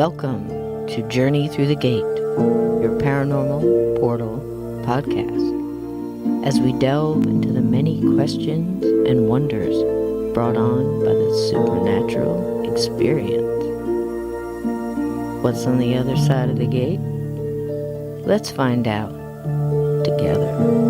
Welcome to Journey Through the Gate, your paranormal portal podcast, as we delve into the many questions and wonders brought on by the supernatural experience. What's on the other side of the gate? Let's find out together.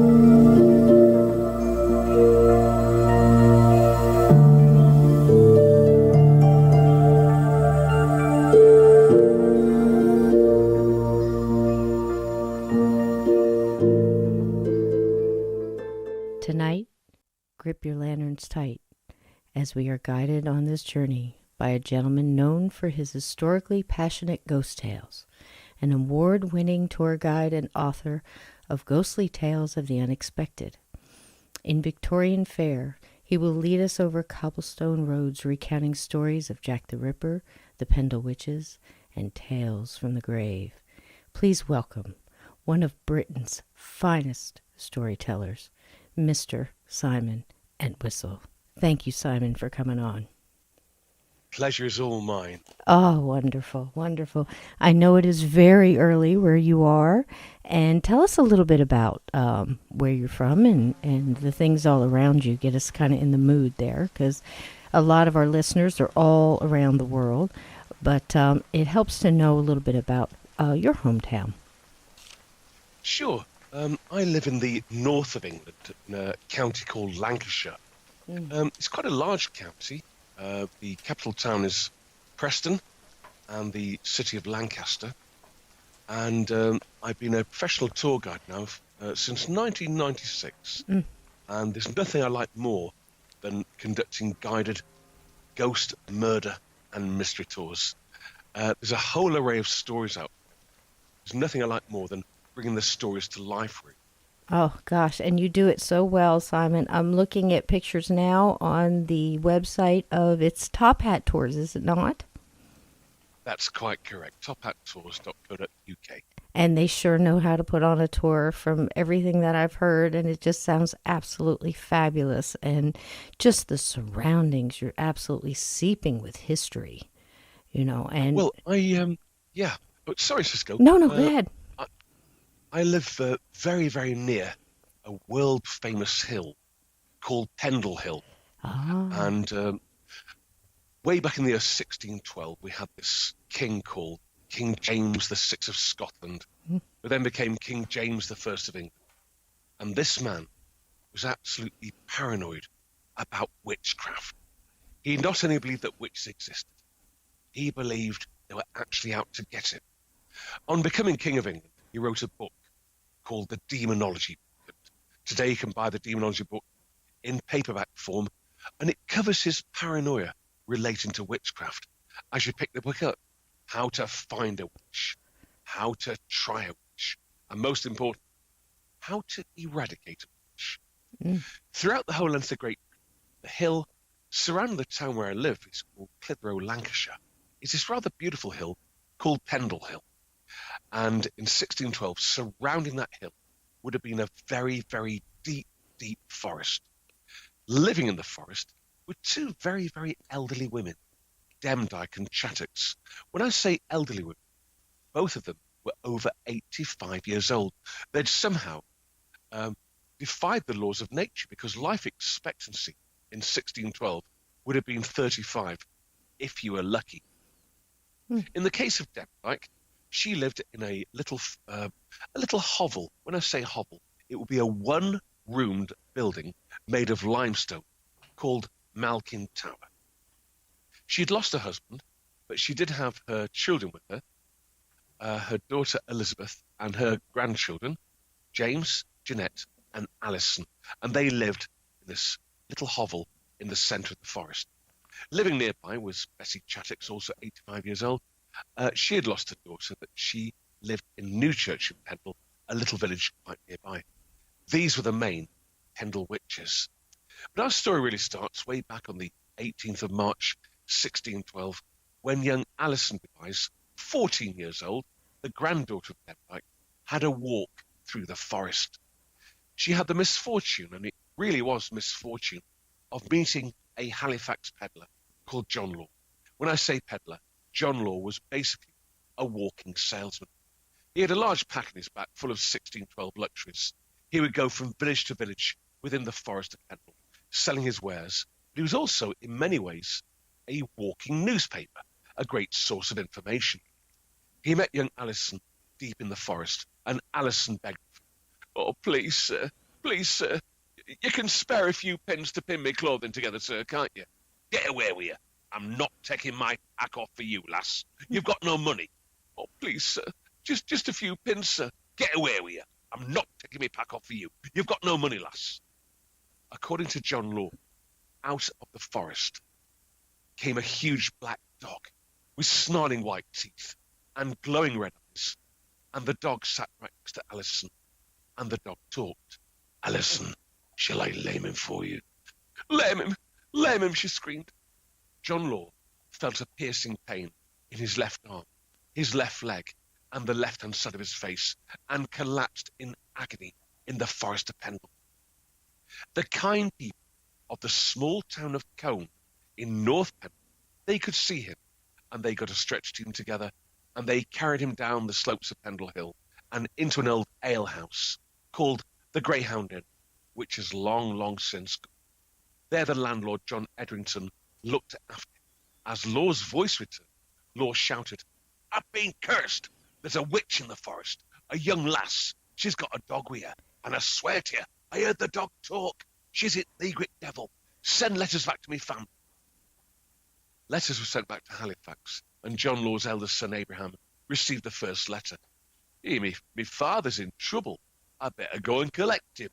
Tonight, grip your lanterns tight as we are guided on this journey by a gentleman known for his historically passionate ghost tales, an award-winning tour guide and author of ghostly tales of the unexpected. In Victorian fare, he will lead us over cobblestone roads recounting stories of Jack the Ripper, the Pendal witches, and tales from the grave. Please welcome one of Britain's finest storytellers, Mr. Simon Entwistle. Thank you, Simon, for coming on. Pleasure is all mine. Oh, wonderful, wonderful. I know it is very early where you are, and tell us a little bit about where you're from and the things all around you. Get us kind of in the mood there, because a lot of our listeners are all around the world, but it helps to know a little bit about your hometown. Sure. I live in the north of England, in a county called Lancashire. It's quite a large county. The capital town is Preston, and the city of Lancaster. And I've been a professional tour guide now since 1996. And there's nothing I like more than conducting guided ghost, murder, and mystery tours. There's a whole array of stories out there. There's nothing I like more than bringing the stories to life, really. Oh, gosh, and you do it so well, Simon. I'm looking at pictures now on the website of its Top Hat Tours, is it not? That's quite correct. tophattours.co.uk. And they sure know how to put on a tour from everything that I've heard, and it just sounds absolutely fabulous. And just the surroundings, you're absolutely seeping with history, you know. And Well, yeah. But sorry, Cisco. No, go ahead. I live very, very near a world-famous hill called Pendal Hill. And way back in the year 1612, we had this king called King James VI of Scotland, who then became King James I of England. And this man was absolutely paranoid about witchcraft. He not only believed that witches existed, he believed they were actually out to get him. On becoming King of England, he wrote a book called The Demonology Book. Today you can buy the Demonology Book in paperback form, and it covers his paranoia relating to witchcraft. As you pick the book up, how to find a witch, how to try a witch, and most important, how to eradicate a witch. Throughout the whole length of the Great Britain, the hill surrounding the town where I live is called Clitheroe, Lancashire. It's this rather beautiful hill called Pendal Hill. And in 1612, surrounding that hill would have been a very, very deep, deep forest. Living in the forest were two very, very elderly women, Demdike and Chattox. When I say elderly women, both of them were over 85 years old. They'd somehow defied the laws of nature, because life expectancy in 1612 would have been 35 if you were lucky. In the case of Demdike, she lived in a little hovel. When I say hovel, it would be a one-roomed building made of limestone called Malkin Tower. She'd lost her husband, but she did have her children with her, her daughter Elizabeth and her grandchildren, James, Jeanette, and Alison. And they lived in this little hovel in the centre of the forest. Living nearby was Bessie Chattox, also 85 years old. She had lost her daughter, but she lived in Newchurch in Pendal, a little village quite nearby. These were the main Pendal witches. But our story really starts way back on the 18th of March, 1612, when young Alison Device, 14 years old, the granddaughter of Demdike, had a walk through the forest. She had the misfortune, and it really was misfortune, of meeting a Halifax peddler called John Law. When I say peddler, John Law was basically a walking salesman. He had a large pack in his back full of 1612 luxuries. He would go from village to village within the forest of Pendal, selling his wares, but he was also, in many ways, a walking newspaper, a great source of information. He met young Alison deep in the forest, and Alison begged, "Oh, please, sir, you can spare a few pence to pin me clothing together, sir, can't you? Get away with you. I'm not taking my pack off for you, lass. You've got no money. Oh, please, sir, just a few pins, sir. Get away with you. I'm not taking my pack off for you. You've got no money, lass." According to John Law, out of the forest came a huge black dog with snarling white teeth and glowing red eyes, and the dog sat right next to Alison, and the dog talked. "Alison, shall I lame him for you?" Lame him, she screamed. John Law felt a piercing pain in his left arm, his left leg, and the left-hand side of his face, and collapsed in agony in the forest of Pendal. The kind people of the small town of Colne in North Pendal, they could see him, and they got a stretch team together, and they carried him down the slopes of Pendal Hill and into an old alehouse called the Greyhound Inn, which has long, long since gone. There the landlord, John Edrington, looked after him. As Law's voice returned, Law shouted, "I've been cursed! There's a witch in the forest, a young lass. She's got a dog with her, and I swear to you, I heard the dog talk. She's in league with devil. Send letters back to me family." Letters were sent back to Halifax, and John Law's eldest son Abraham received the first letter. Me father's in trouble. I better go and collect him."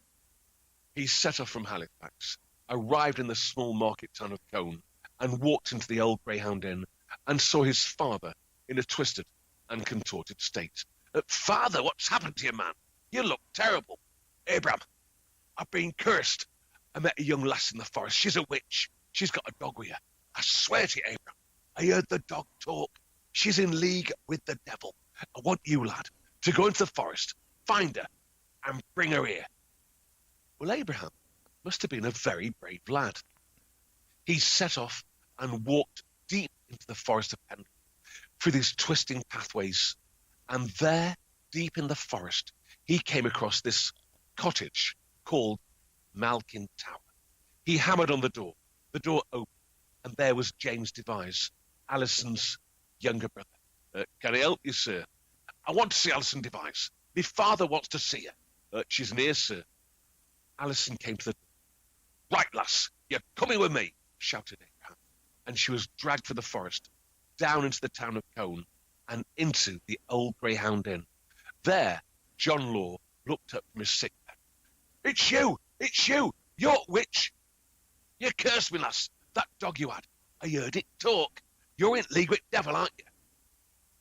He set off from Halifax, arrived in the small market town of Colne, and walked into the old Greyhound Inn and saw his father in a twisted and contorted state. "Father, what's happened to you, man? You look terrible." "Abraham, I've been cursed. I met a young lass in the forest. She's a witch. She's got a dog with her. I swear to you, Abraham, I heard the dog talk. She's in league with the devil. I want you, lad, to go into the forest, find her, and bring her here." Well, Abraham must have been a very brave lad. He set off and walked deep into the forest of Pendal, through these twisting pathways, and there, deep in the forest, he came across this cottage called Malkin Tower. He hammered on the door opened, and there was James Devise, Alison's younger brother. "Can I help you, sir?" "I want to see Alison Devise. My father wants to see her." "She's near, sir." Alison came to the door. "Right, lass, you're coming with me," shouted Abraham, and she was dragged through the forest, down into the town of Colne, and into the old Greyhound Inn. There, John Law looked up from his sick bed. It's you, you're witch. You cursed me, lass, that dog you had. I heard it talk. You're in league with devil, aren't you?"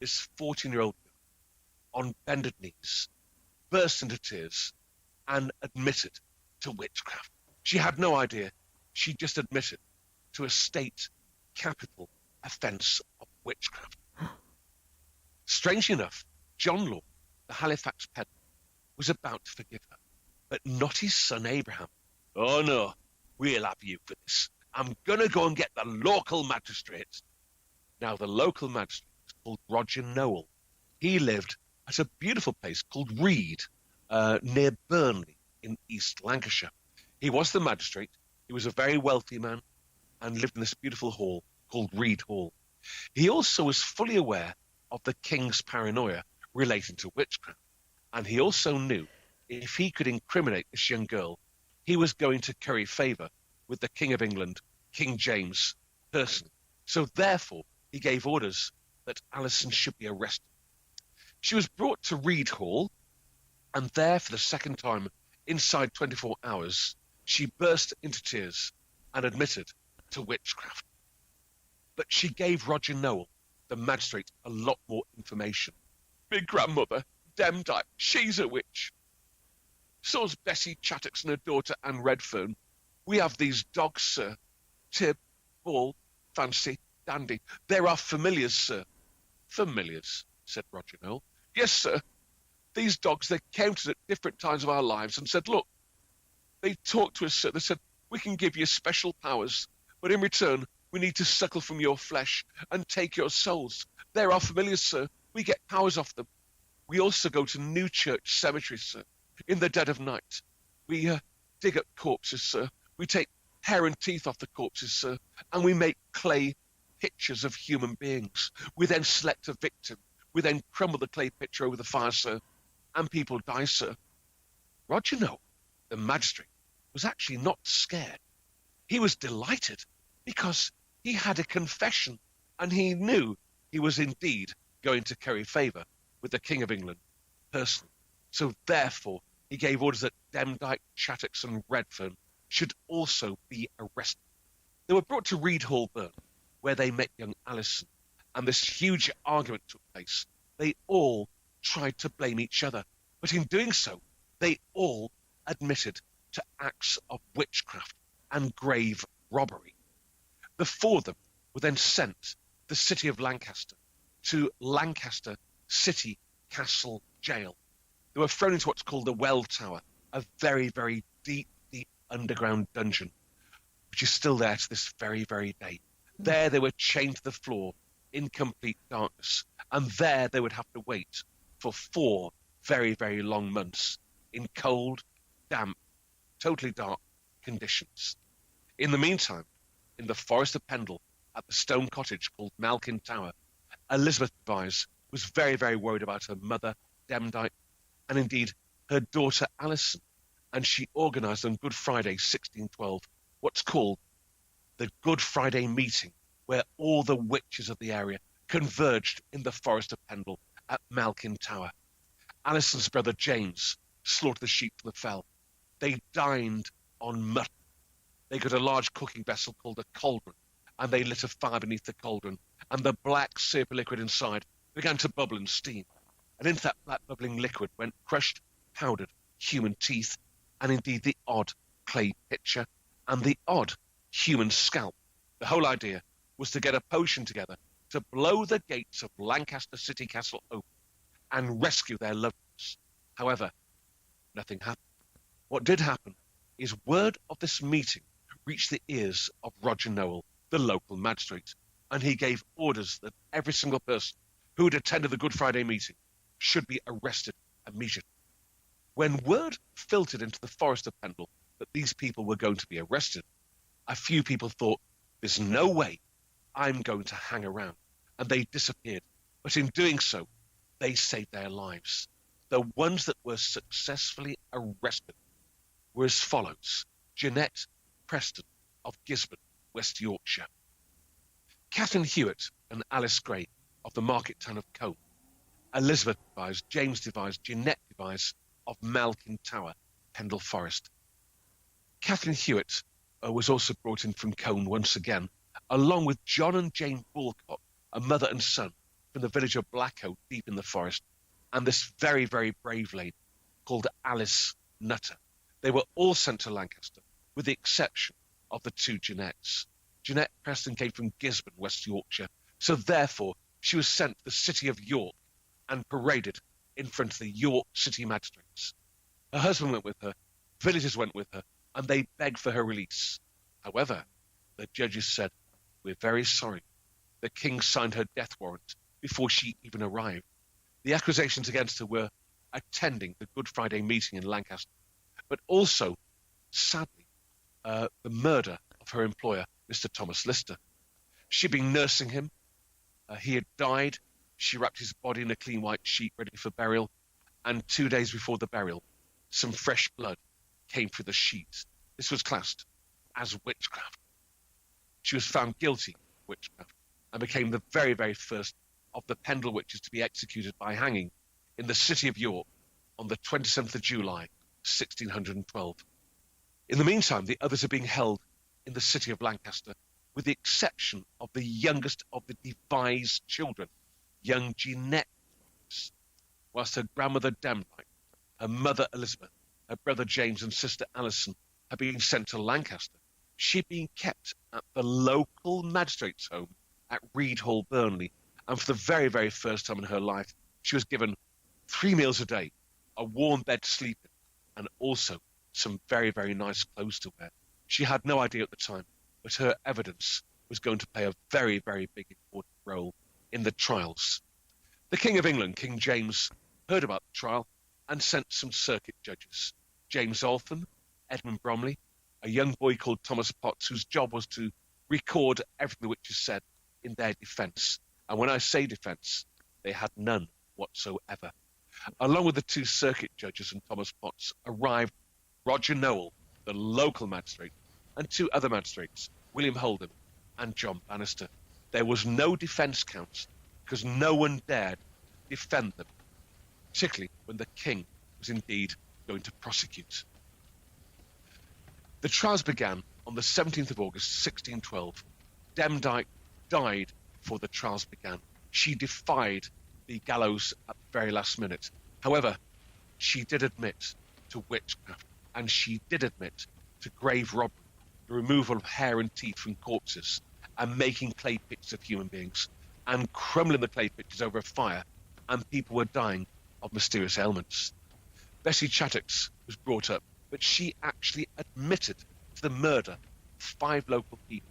This 14-year-old girl, on bended knees, burst into tears and admitted to witchcraft. She had no idea. She just admitted to a state capital offence of witchcraft. Strangely enough, John Law, the Halifax peddler, was about to forgive her, but not his son Abraham. "Oh no, we'll have you for this. I'm going to go and get the local magistrate." Now, the local magistrate was called Roger Nowell. He lived at a beautiful place called Reed, near Burnley in East Lancashire. He was the magistrate. He was a very wealthy man and lived in this beautiful hall called Reed Hall. He also was fully aware of the king's paranoia relating to witchcraft, and he also knew if he could incriminate this young girl, he was going to curry favour with the King of England, King James, personally. So therefore, he gave orders that Alison should be arrested. She was brought to Reed Hall, and there for the second time, inside 24 hours, she burst into tears and admitted to witchcraft. But she gave Roger Nowell, the magistrate, a lot more information. "My grandmother, Demdike, she's a witch. So's Bessie Chattox and her daughter Anne Redfern. We have these dogs, sir. Tib, Ball, Fancy, Dandy. They're our familiars, sir." "Familiars?" said Roger Nowell. "Yes, sir. These dogs, they came to us at different times of our lives and said, look, they talked to us, sir. They said, we can give you special powers, but in return, we need to suckle from your flesh and take your souls. They're our familiars, sir. We get powers off them. We also go to New Church cemeteries, sir, in the dead of night. We dig up corpses, sir. We take hair and teeth off the corpses, sir, and we make clay pictures of human beings. We then select a victim. We then crumble the clay picture over the fire, sir, and people die, sir. Roger Noel, the magistrate, was actually not scared. He was delighted because he had a confession and he knew he was indeed going to curry favour with the King of England personally. So therefore, he gave orders that Demdike, Chattox and Redfern should also be arrested. They were brought to Reed Hall, Burn, where they met young Alison, and this huge argument took place. They all tried to blame each other, but in doing so, they all admitted to acts of witchcraft and grave robbery. The four of them were then sent to the city of Lancaster to Lancaster City Castle Jail. They were thrown into what's called the Well Tower, a very, very deep, deep underground dungeon, which is still there to this very, very day. There they were chained to the floor in complete darkness, and there they would have to wait for 4 very, very long months in cold, damp, totally dark conditions. In the meantime, in the forest of Pendal, at the stone cottage called Malkin Tower, Elizabeth Devise was very, very worried about her mother, Demdike, and indeed her daughter Alison, and she organised on Good Friday 1612 what's called the Good Friday meeting, where all the witches of the area converged in the forest of Pendal at Malkin Tower. Alison's brother James slaughtered the sheep for the fell. They dined on mutton. They got a large cooking vessel called a cauldron, and they lit a fire beneath the cauldron, and the black syrupy liquid inside began to bubble and steam. And into that black bubbling liquid went crushed, powdered human teeth, and indeed the odd clay pitcher and the odd human scalp. The whole idea was to get a potion together to blow the gates of Lancaster City Castle open and rescue their loved ones. However, nothing happened. What did happen is word of this meeting reached the ears of Roger Noel, the local magistrate, and he gave orders that every single person who had attended the Good Friday meeting should be arrested immediately. When word filtered into the forest of Pendal that these people were going to be arrested, a few people thought, there's no way I'm going to hang around, and they disappeared. But in doing so, they saved their lives. The ones that were successfully arrested were as follows: Jeanette Preston of Gisborne, West Yorkshire; Catherine Hewitt and Alice Gray of the market town of Combe; Elizabeth Devise, James Devise, Jeanette Devise of Malkin Tower, Pendal Forest. Catherine Hewitt was also brought in from Combe once again, along with John and Jane Bulcock, a mother and son from the village of Blackoe, deep in the forest, and this very, very brave lady called Alice Nutter. They were all sent to Lancaster, with the exception of the 2 Jeanettes. Jeanette Preston came from Gisborne, West Yorkshire, so therefore she was sent to the city of York and paraded in front of the York city magistrates. Her husband went with her, villagers went with her, and they begged for her release. However, the judges said, we're very sorry. The king signed her death warrant before she even arrived. The accusations against her were attending the Good Friday meeting in Lancaster, but also, sadly, the murder of her employer, Mr. Thomas Lister. She'd been nursing him. He had died. She wrapped his body in a clean white sheet ready for burial, and 2 days before the burial, some fresh blood came through the sheets. This was classed as witchcraft. She was found guilty of witchcraft and became the very, very first of the Pendal witches to be executed by hanging in the city of York on the 27th of July, 1612. In the meantime, the others are being held in the city of Lancaster, with the exception of the youngest of the Devise children, young Jeanette, whilst her grandmother Demdike, her mother Elizabeth, her brother James and sister Alison had been sent to Lancaster. She'd been kept at the local magistrate's home at Reed Hall, Burnley, and for the very, very first time in her life, she was given 3 meals a day, a warm bed to sleep in, and also some very, very nice clothes to wear. She had no idea at the time, but her evidence was going to play a very, very big important role in the trials. The King of England, King James, heard about the trial and sent some circuit judges. James Altham, Edmund Bromley, a young boy called Thomas Potts, whose job was to record everything the witches said in their defence. And when I say defence, they had none whatsoever. Along with the two circuit judges and Thomas Potts arrived Roger Nowell, the local magistrate, and two other magistrates, William Holdham and John Bannister. There was no defence counsel because no one dared defend them, particularly when the king was indeed going to prosecute. The trials began on the 17th of August, 1612. Demdike died before the trials began. She defied the gallows at the very last minute. However, she did admit to witchcraft, and she did admit to grave robbery, the removal of hair and teeth from corpses, and making clay pictures of human beings, and crumbling the clay pictures over a fire, and people were dying of mysterious ailments. Bessie Chattox was brought up, but she actually admitted to the murder of 5 local people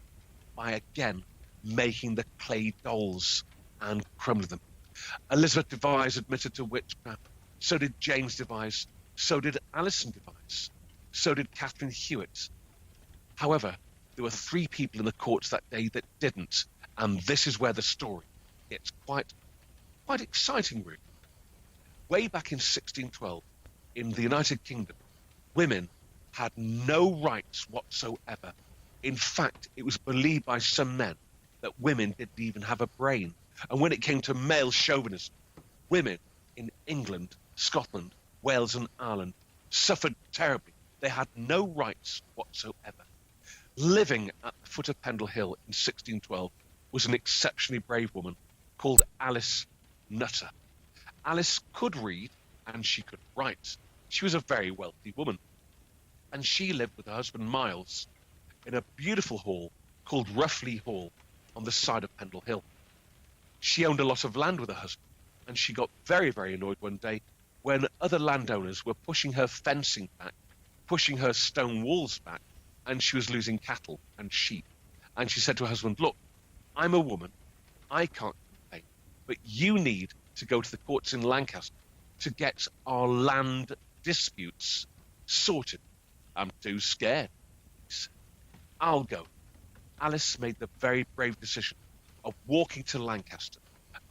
by again making the clay dolls and crumbling them. Elizabeth Devise admitted to witchcraft. So did James Devise. So did Alison Devise. So did Catherine Hewitt. However, there were 3 people in the courts that day that didn't, and this is where the story gets quite exciting, really. Way back in 1612, in the United Kingdom, women had no rights whatsoever. In fact, it was believed by some men that women didn't even have a brain. And when it came to male chauvinism, women in England, Scotland, Wales and Ireland suffered terribly. They had no rights whatsoever. Living at the foot of Pendal Hill in 1612 was an exceptionally brave woman called Alice Nutter. Alice could read and she could write. She was a very wealthy woman. And she lived with her husband Miles in a beautiful hall called Roughly Hall on the side of Pendal Hill. She owned a lot of land with her husband, and she got very, very annoyed one day when other landowners were pushing her fencing back, pushing her stone walls back, and she was losing cattle and sheep. And she said to her husband, look, I'm a woman, I can't complain, but you need to go to the courts in Lancaster to get our land disputes sorted. I'm too scared. I'll go. Alice made the very brave decision of walking to Lancaster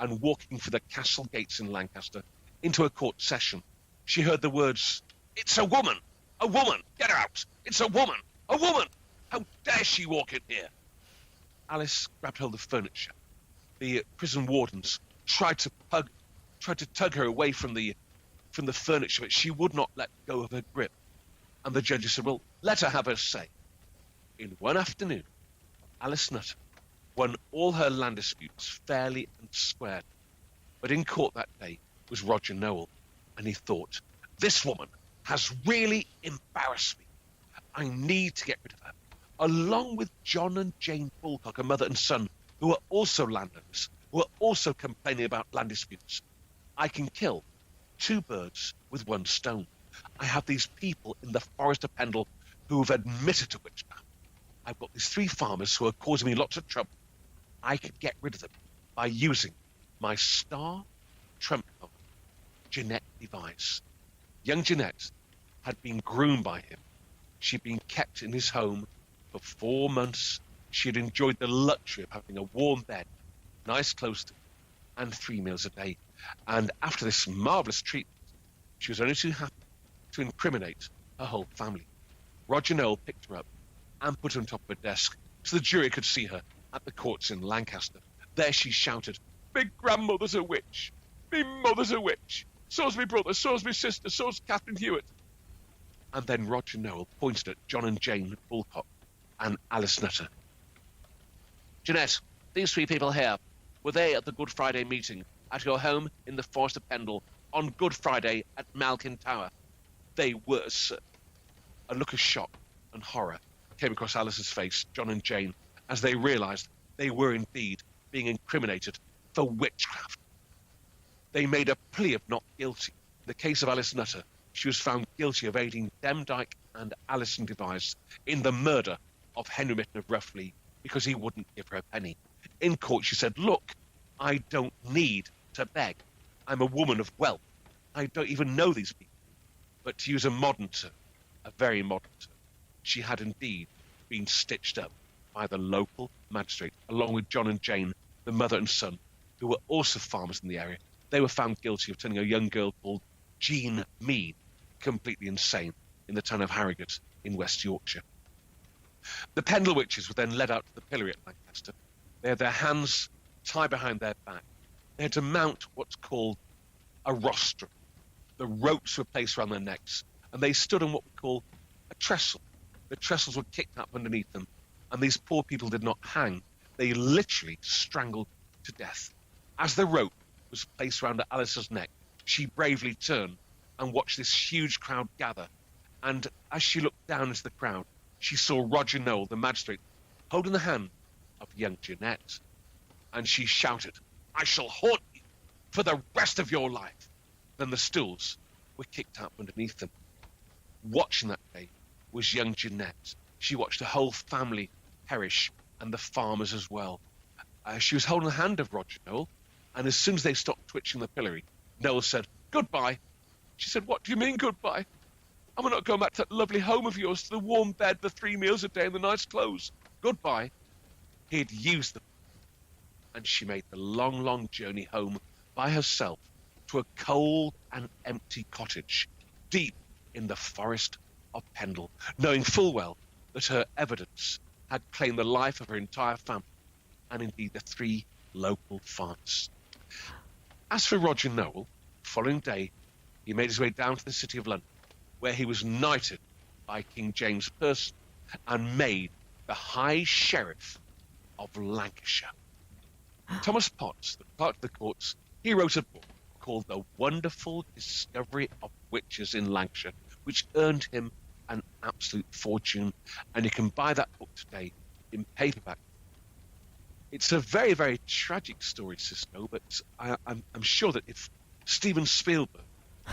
and walking for the castle gates in Lancaster into a court session. She heard the words, "It's a woman! A woman! Get her out! It's a woman! A woman! How dare she walk in here?" Alice grabbed hold of furniture. The prison wardens tried to tug her away from the furniture, but she would not let go of her grip. And the judges said, well, let her have her say. In one afternoon, Alice Nutter won all her land disputes fairly and squarely. But in court that day was Roger Nowell, and he thought, this woman has really embarrassed me. I need to get rid of her. Along with John and Jane Bulcock, a mother and son, who are also landowners, who are also complaining about land disputes. I can kill 2 birds with 1 stone. I have these people in the forest of Pendal who have admitted to witchcraft. I've got these 3 farmers who are causing me lots of trouble. I could get rid of them by using my star trump card, Jeanette Devise. Young Jeanette had been groomed by him. She'd been kept in his home for 4 months. She had enjoyed the luxury of having a warm bed, nice clothes to her, and 3 meals a day. And after this marvellous treatment, she was only too happy to incriminate her whole family. Roger Nowell picked her up and put her on top of a desk so the jury could see her at the courts in Lancaster. There she shouted, "Me grandmother's a witch! Me mother's a witch! So's me brother, so's me sister, so's Catherine Hewitt!" And then Roger Nowell pointed at John and Jane Bulcock and Alice Nutter. "Jeanette, these 3 people here, were they at the Good Friday meeting at your home in the Forest of Pendal on Good Friday at Malkin Tower?" "They were, sir." A look of shock and horror came across Alice's face, John and Jane, as they realised they were indeed being incriminated for witchcraft. They made a plea of not guilty. In the case of Alice Nutter, she was found guilty of aiding Demdike and Alison Devise in the murder of Henry Mitten of Roughly because he wouldn't give her a penny. In court, she said, "Look, I don't need to beg. I'm a woman of wealth. I don't even know these people. But to use a modern term, a very modern term, she had indeed been stitched up by the local magistrate, along with John and Jane, the mother and son, who were also farmers in the area. They were found guilty of turning a young girl called Jean Mead completely insane in the town of Harrogate in West Yorkshire. The Pendal witches were then led out to the pillory at Lancaster. They had their hands tied behind their back. They had to mount what's called a rostrum. The ropes were placed around their necks, and they stood on what we call a trestle. The trestles were kicked up underneath them, and these poor people did not hang. They literally strangled to death. As the rope was placed around Alice's neck, she bravely turned and watched this huge crowd gather. And as she looked down into the crowd, she saw Roger Nowell, the magistrate, holding the hand of young Jeanette. And she shouted, "I shall haunt you for the rest of your life." Then the stools were kicked up underneath them. Watching that day was young Jeanette. She watched her whole family perish, and the farmers as well. She was holding the hand of Roger Nowell, and as soon as they stopped twitching the pillory, Nowell said, "Goodbye." She said, "What do you mean goodbye? Am I not going back to that lovely home of yours, to the warm bed, the 3 meals a day, and the nice clothes? Goodbye." He had used them, and she made the long, long journey home by herself to a cold and empty cottage deep in the forest of Pendal, knowing full well that her evidence had claimed the life of her entire family, and indeed the 3 local farmers. As for Roger Nowell, the following day he made his way down to the city of London, where he was knighted by King James person and made the High Sheriff of Lancashire. Thomas Potts, the clerk of the courts, he wrote a book called The Wonderful Discovery of Witches in Lancashire, which earned him an absolute fortune, and you can buy that book today in paperback. It's a very, very tragic story, Cisco, but I'm sure that if Steven Spielberg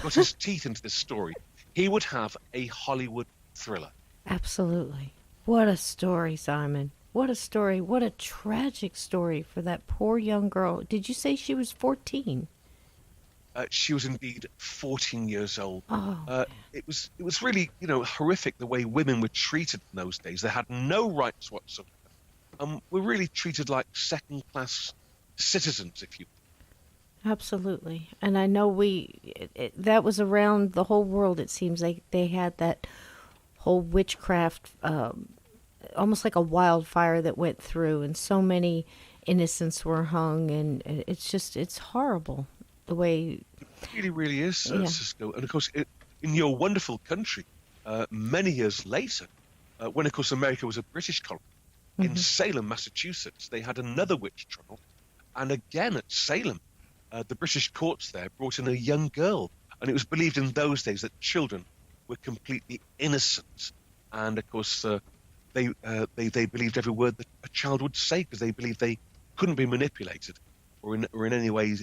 got his teeth into this story, he would have a Hollywood thriller. Absolutely. What a story, Simon. What a story. What a tragic story for that poor young girl. Did you say she was 14? She was indeed 14 years old. Oh, it was really, horrific the way women were treated in those days. They had no rights whatsoever. Were really treated like second-class citizens, if you will. absolutely. And I know that was around the whole world. It seems like they had that whole witchcraft, almost like a wildfire that went through, and so many innocents were hung, and it's horrible the way. It really, really is, Yeah. Cisco. And of course, in your wonderful country, many years later, when of course America was a British colony, in Salem, Massachusetts, they had another witch trial, and again at Salem, the British courts there brought in a young girl, and it was believed in those days that children were completely innocent, and of course they believed every word that a child would say, because they believed they couldn't be manipulated or in any way,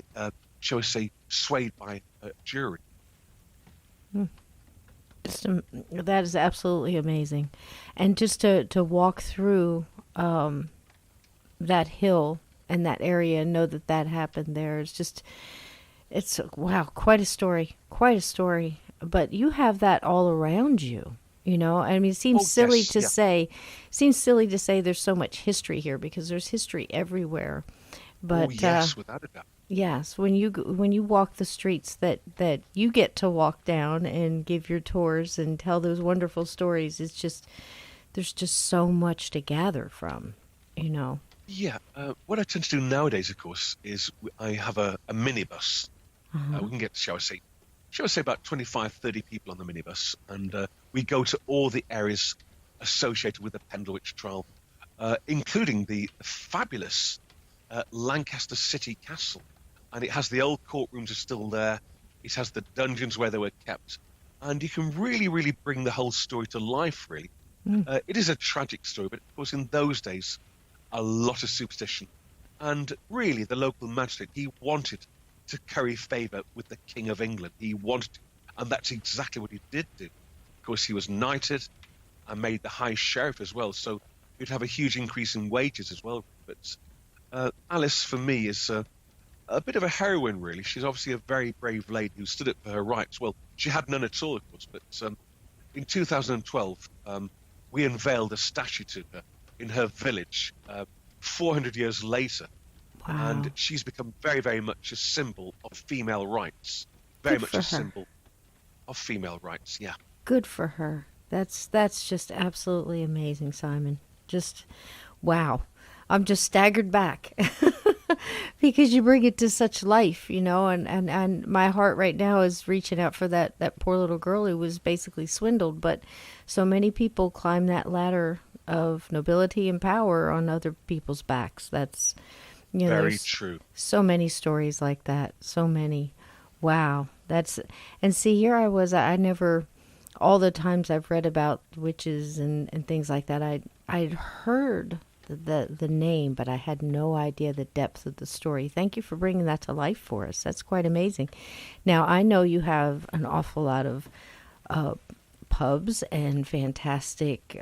shall we say, swayed by a jury. That is absolutely amazing. And just to walk through that hill and that area and know that happened there, it's wow, quite a story, quite a story. But you have that all around you. I mean, it seems silly to say there's so much history here, because there's history everywhere. But yes, without a doubt. yes, when you walk the streets that you get to walk down and give your tours and tell those wonderful stories, there's just so much to gather from. Yeah, what I tend to do nowadays, of course, is I have a minibus. We can get, shall I say about 25, 30 people on the minibus, and we go to all the areas associated with the Pendal Witch trial, including the fabulous Lancaster City Castle. And it has the old courtrooms are still there. It has the dungeons where they were kept. And you can really, really bring the whole story to life, really. It is a tragic story, but of course in those days, a lot of superstition. And really, the local magistrate, he wanted to curry favour with the King of England. He wanted to, and that's exactly what he did do. Of course, he was knighted and made the High Sheriff as well, so he'd have a huge increase in wages as well. But Alice, for me, is a bit of a heroine, really. She's obviously a very brave lady who stood up for her rights. Well, she had none at all, of course, but in 2012, we unveiled a statue to her in her village 400 years later. And Wow. she's become very, very much a symbol of female rights. Very Good much for a her. symbol of female rights, yeah. Good for her. That's just absolutely amazing, Simon. Just wow. I'm just staggered back because you bring it to such life, and my heart right now is reaching out for that poor little girl who was basically swindled, but so many people climb that ladder of nobility and power on other people's backs. That's Very there's true. so many stories like that. So many. Wow. And see, here I was, I never, all the times I've read about witches and things like that, I'd heard the name, but I had no idea the depth of the story. Thank you for bringing that to life for us. That's quite amazing. Now, I know you have an awful lot of uh, pubs and fantastic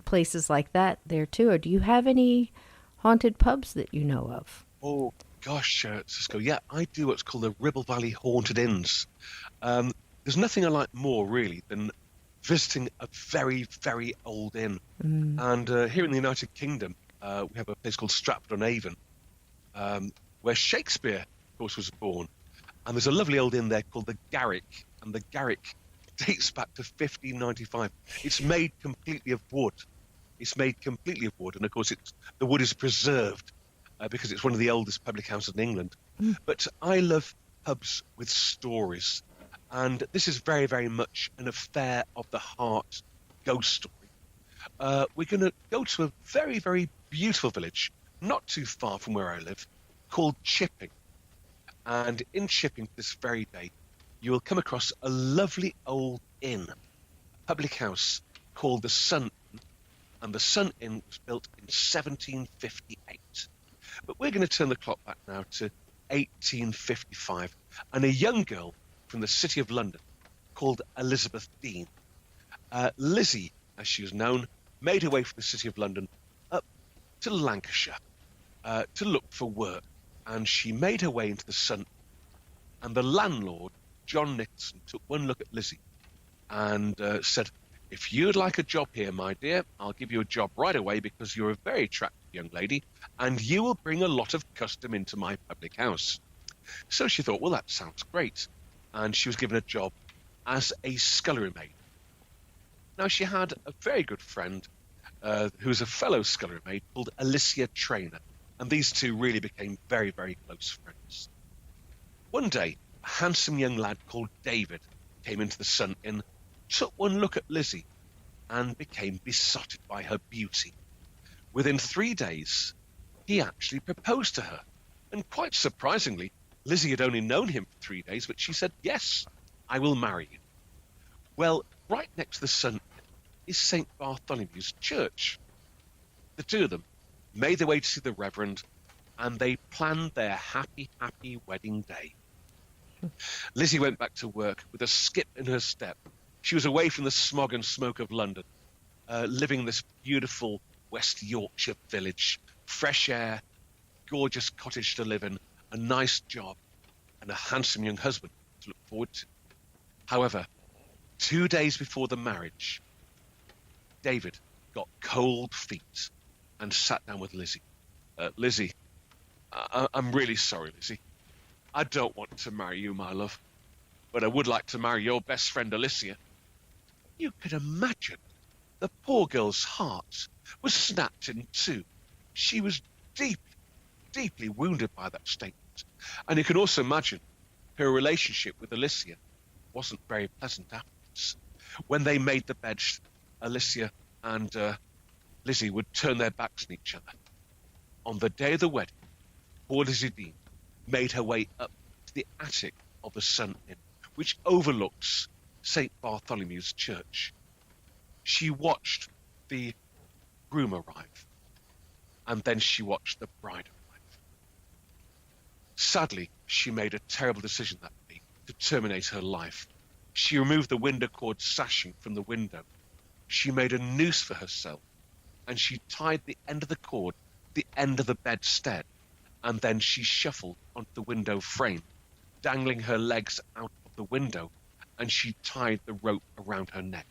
places like that there too. Or do you have any haunted pubs that you know of? Oh, gosh, Cisco. Yeah, I do what's called the Ribble Valley Haunted Inns. Um, there's nothing I like more, really, than visiting a very, very old inn. Mm. And here in the United Kingdom, we have a place called Stratford-on-Avon, where Shakespeare, of course, was born. And there's a lovely old inn there called the Garrick, and the Garrick dates back to 1595. It's made completely of wood. It's made completely of wood, and of course, the wood is preserved because it's one of the oldest public houses in England. Mm. But I love pubs with stories, and this is very, very much an affair of the heart ghost story. We're going to go to a very, very beautiful village, not too far from where I live, called Chipping. And in Chipping this very day, you will come across a lovely old inn, a public house called the Sun Inn, and the Sun Inn was built in 1758. But we're going to turn the clock back now to 1855, and a young girl from the City of London called Elizabeth Dean. Lizzie, as she was known, made her way from the City of London up to Lancashire to look for work, and she made her way into the Sun. And the landlord, John Nixon, took one look at Lizzie and said, "If you'd like a job here, my dear, I'll give you a job right away because you're a very attractive young lady and you will bring a lot of custom into my public house." So she thought, well, that sounds great. And she was given a job as a scullery maid. Now, she had a very good friend who was a fellow scullery maid called Alicia Traynor. And these two really became very, very close friends. One day, a handsome young lad called David came into the Sun Inn, took one look at Lizzie, and became besotted by her beauty. Within 3 days, he actually proposed to her. And quite surprisingly, Lizzie had only known him for 3 days, but she said, "Yes, I will marry you." Well, right next to the Sun Inn is St. Bartholomew's Church. The two of them made their way to see the Reverend, and they planned their happy, happy wedding day. Lizzie went back to work with a skip in her step. She was away from the smog and smoke of London, living in this beautiful West Yorkshire village, fresh air, gorgeous cottage to live in, a nice job, and a handsome young husband to look forward to. However, 2 days before the marriage, David got cold feet and sat down with Lizzie. "Lizzie, I'm really sorry, Lizzie. I don't want to marry you, my love, but I would like to marry your best friend, Alicia." You can imagine the poor girl's heart was snapped in two. She was deeply, deeply wounded by that statement. And you can also imagine her relationship with Alicia wasn't very pleasant afterwards. When they made the bed, Alicia and Lizzie would turn their backs on each other. On the day of the wedding, poor Lizzie Dean made her way up to the attic of the Sun Inn, which overlooks St. Bartholomew's Church. She watched the groom arrive, and then she watched the bride arrive. Sadly, she made a terrible decision that day to terminate her life. She removed the window cord sashing from the window. She made a noose for herself, and she tied the end of the cord to the end of the bedstead, and then she shuffled onto the window frame, dangling her legs out of the window, and she tied the rope around her neck.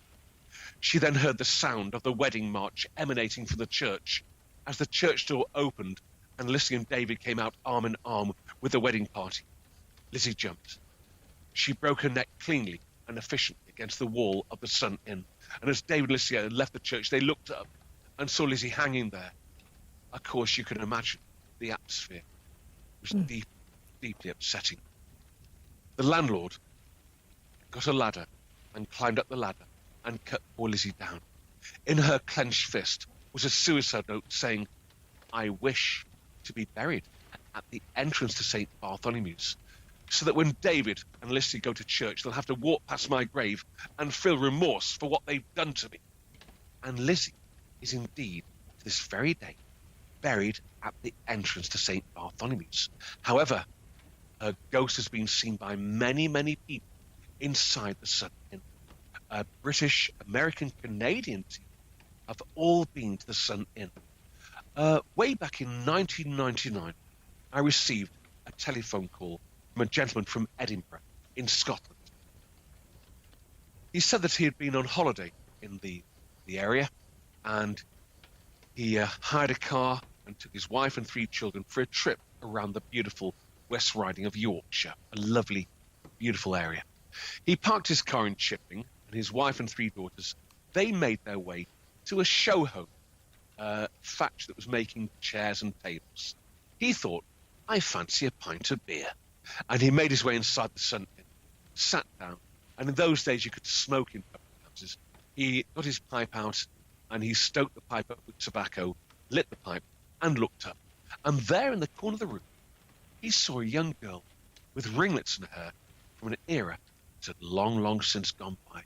She then heard the sound of the wedding march emanating from the church as the church door opened and Lizzie and David came out arm in arm with the wedding party. Lizzie jumped. She broke her neck cleanly and efficiently against the wall of the Sun Inn, and as David and Lizzie had left the church, they looked up and saw Lizzie hanging there. Of course, you can imagine the atmosphere was deeply upsetting. The landlord got a ladder and climbed up the ladder and cut poor Lizzie down. In her clenched fist was a suicide note saying, "I wish to be buried at the entrance to St. Bartholomew's, so that when David and Lizzie go to church, they'll have to walk past my grave and feel remorse for what they've done to me." And Lizzie is indeed, to this very day, buried at the entrance to St. Bartholomew's. However, her ghost has been seen by many, many people inside the Sun Inn. A British, American, Canadian team have all been to the Sun Inn. Way back in 1999, I received a telephone call from a gentleman from Edinburgh in Scotland. He said that he had been on holiday in the area, and he hired a car and took his wife and 3 children for a trip around the beautiful West Riding of Yorkshire, a lovely, beautiful area. He parked his car in Chipping, and his wife and 3 daughters, they made their way to a show home factory that was making chairs and tables. He thought, "I fancy a pint of beer." And he made his way inside the Sun Inn, sat down, and in those days you could smoke in public houses. He got his pipe out, and he stoked the pipe up with tobacco, lit the pipe, and looked up. And there in the corner of the room, he saw a young girl with ringlets in her hair from an era that had long, long since gone by.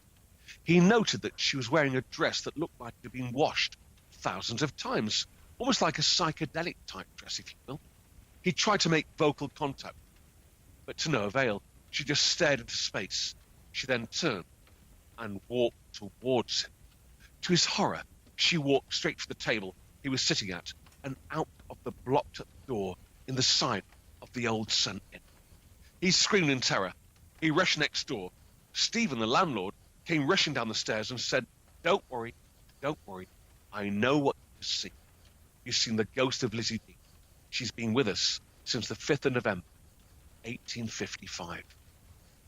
He noted that she was wearing a dress that looked like it had been washed thousands of times, almost like a psychedelic type dress, if you will. He tried to make vocal contact, but to no avail. She just stared into space. She then turned and walked towards him. To his horror, she walked straight for the table he was sitting at and out of the blocked-up door in the side of the old Sun Inn. He screamed in terror. He rushed next door. Stephen, the landlord, came rushing down the stairs and said, don't worry, I know what you see. You've seen the ghost of Lizzie D. She's been with us since the 5th of November, 1855.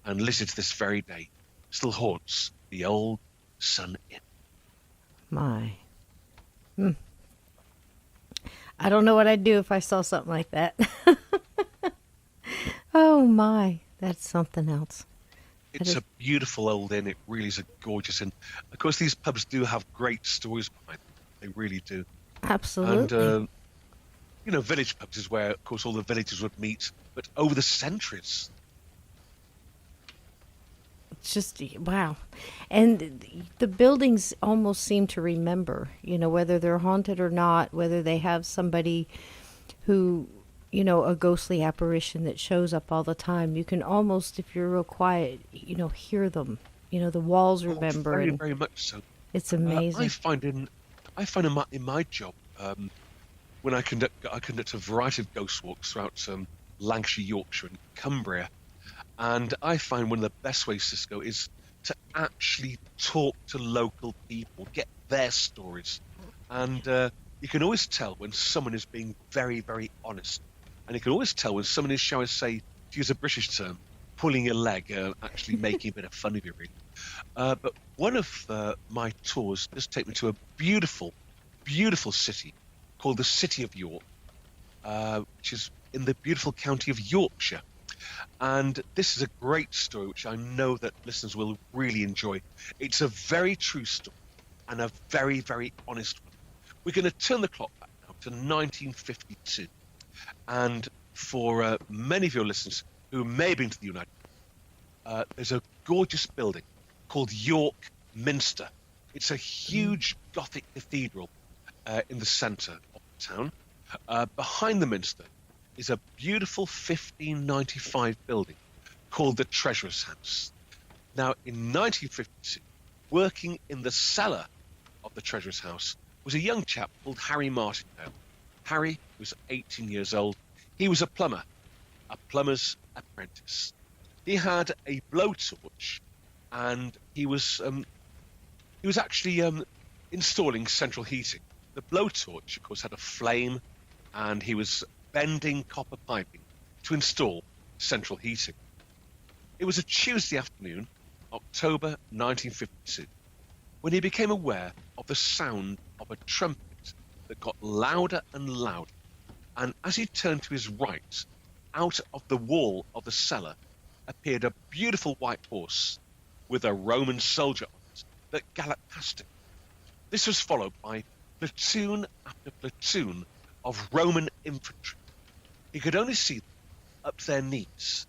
And Lizzie, to this very day, still haunts the old Sun Inn. My. I don't know what I'd do if I saw something like that. Oh, my. That's something else. It's a beautiful old inn. It really is a gorgeous inn. Of course, these pubs do have great stories behind them. They really do. Absolutely. And, village pubs is where, of course, all the villagers would meet. But over the centuries... It's just, wow. And the buildings almost seem to remember, whether they're haunted or not, whether they have somebody who, a ghostly apparition that shows up all the time. You can almost, if you're real quiet, hear them. The walls remember. Very, very much so. It's amazing. I find in my job, when I conduct a variety of ghost walks throughout Lancashire, Yorkshire, and Cumbria. And I find one of the best ways to go is to actually talk to local people, get their stories. And you can always tell when someone is being very, very honest. And you can always tell when someone is, shall I say, to use a British term, pulling your leg, actually making a bit of fun of you, really. But one of my tours does take me to a beautiful, beautiful city called the City of York, which is in the beautiful county of Yorkshire. And this is a great story, which I know that listeners will really enjoy. It's a very true story and a very, very honest one. We're going to turn the clock back now to 1952. And for many of your listeners who may have been to the United Kingdom, there's a gorgeous building called York Minster. It's a huge Gothic cathedral in the centre of the town. Behind the Minster is a beautiful 1595 building called the Treasurer's House. Now, in 1952, working in the cellar of the Treasurer's House was a young chap called Harry Martindale. Harry was 18 years old. He was a plumber's apprentice. He had a blowtorch, and he was actually installing central heating. The blowtorch, of course, had a flame, and he was bending copper piping to install central heating. It was a Tuesday afternoon, October 1952, when he became aware of the sound of a trumpet that got louder and louder. And as he turned to his right, out of the wall of the cellar appeared a beautiful white horse with a Roman soldier on it that galloped past him. This was followed by platoon after platoon of Roman infantry. He could only see them up to their knees,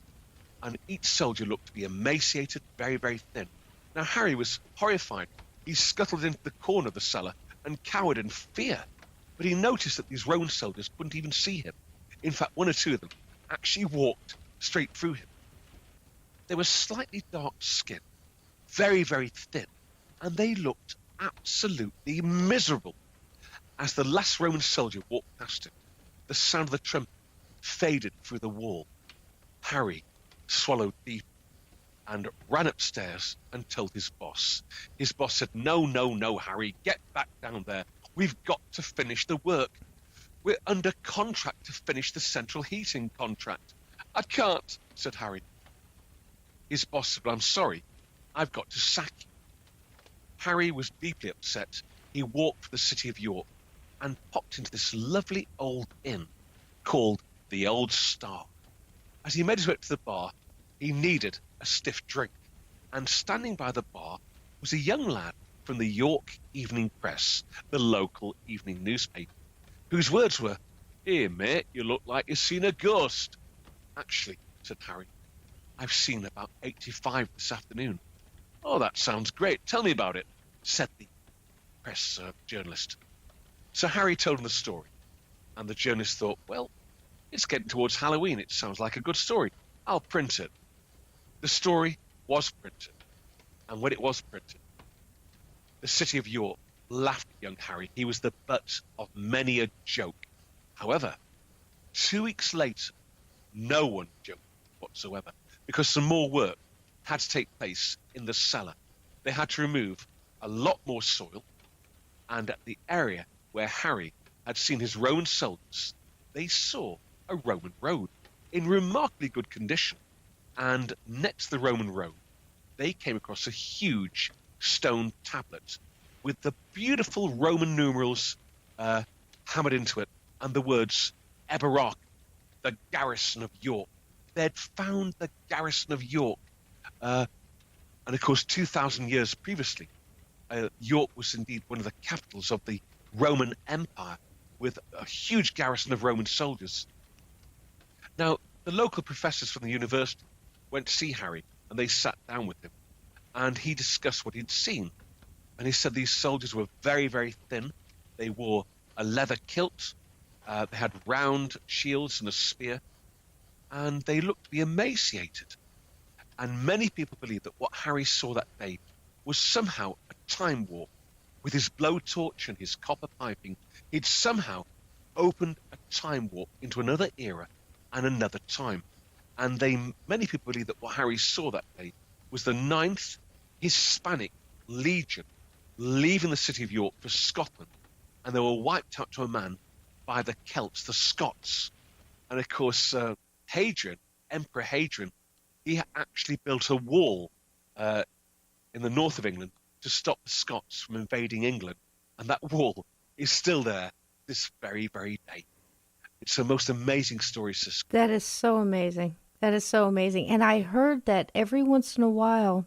and each soldier looked to be emaciated, very, very thin. Now, Harry was horrified. He scuttled into the corner of the cellar and cowered in fear. But he noticed that these Roman soldiers couldn't even see him. In fact, one or two of them actually walked straight through him. They were slightly dark-skinned, very, very thin, and they looked absolutely miserable. As the last Roman soldier walked past him, the sound of the trumpet faded through the wall. Harry swallowed deep and ran upstairs and told his boss. His boss said, "No, no, no, Harry, get back down there. We've got to finish the work. We're under contract to finish the central heating contract." "I can't," said Harry. His boss said, "Well, I'm sorry. I've got to sack you." Harry was deeply upset. He walked for the city of York and popped into this lovely old inn called the Old Star. As he made his way up to the bar, he needed a stiff drink, and standing by the bar was a young lad from the York Evening Press, the local evening newspaper, whose words were, "Here, mate, you look like you've seen a ghost." "Actually," said Harry, "I've seen about 85 this afternoon." "Oh, that sounds great. Tell me about it," said the press journalist. So Harry told him the story, and the journalist thought, well, it's getting towards Halloween. It sounds like a good story. I'll print it. The story was printed, and when it was printed, the city of York laughed at young Harry. He was the butt of many a joke. However, 2 weeks later, no one joked whatsoever, because some more work had to take place in the cellar. They had to remove a lot more soil, and at the area where Harry had seen his Roman soldiers, they saw a Roman road in remarkably good condition. And next to the Roman road, they came across a huge stone tablet with the beautiful Roman numerals hammered into it, and the words Eberach, the garrison of York. They'd found the garrison of York. And of course, 2,000 years previously, York was indeed one of the capitals of the Roman Empire, with a huge garrison of Roman soldiers. Now, the local professors from the university went to see Harry, and they sat down with him, and he discussed what he'd seen. And he said these soldiers were very, very thin. They wore a leather kilt, they had round shields and a spear, and they looked to be emaciated. And many people believe that what Harry saw that day was somehow a time warp. With his blowtorch and his copper piping, he'd somehow opened a time warp into another era and another time. And many people believe that what Harry saw that day was the 9th Hispanic Legion leaving the city of York for Scotland, and they were wiped out to a man by the Celts, the Scots. And of course, Emperor Hadrian, he actually built a wall in the north of England to stop the Scots from invading England. And that wall is still there this very, very day. It's the most amazing story, Cisco. That is so amazing. That is so amazing. And I heard that every once in a while,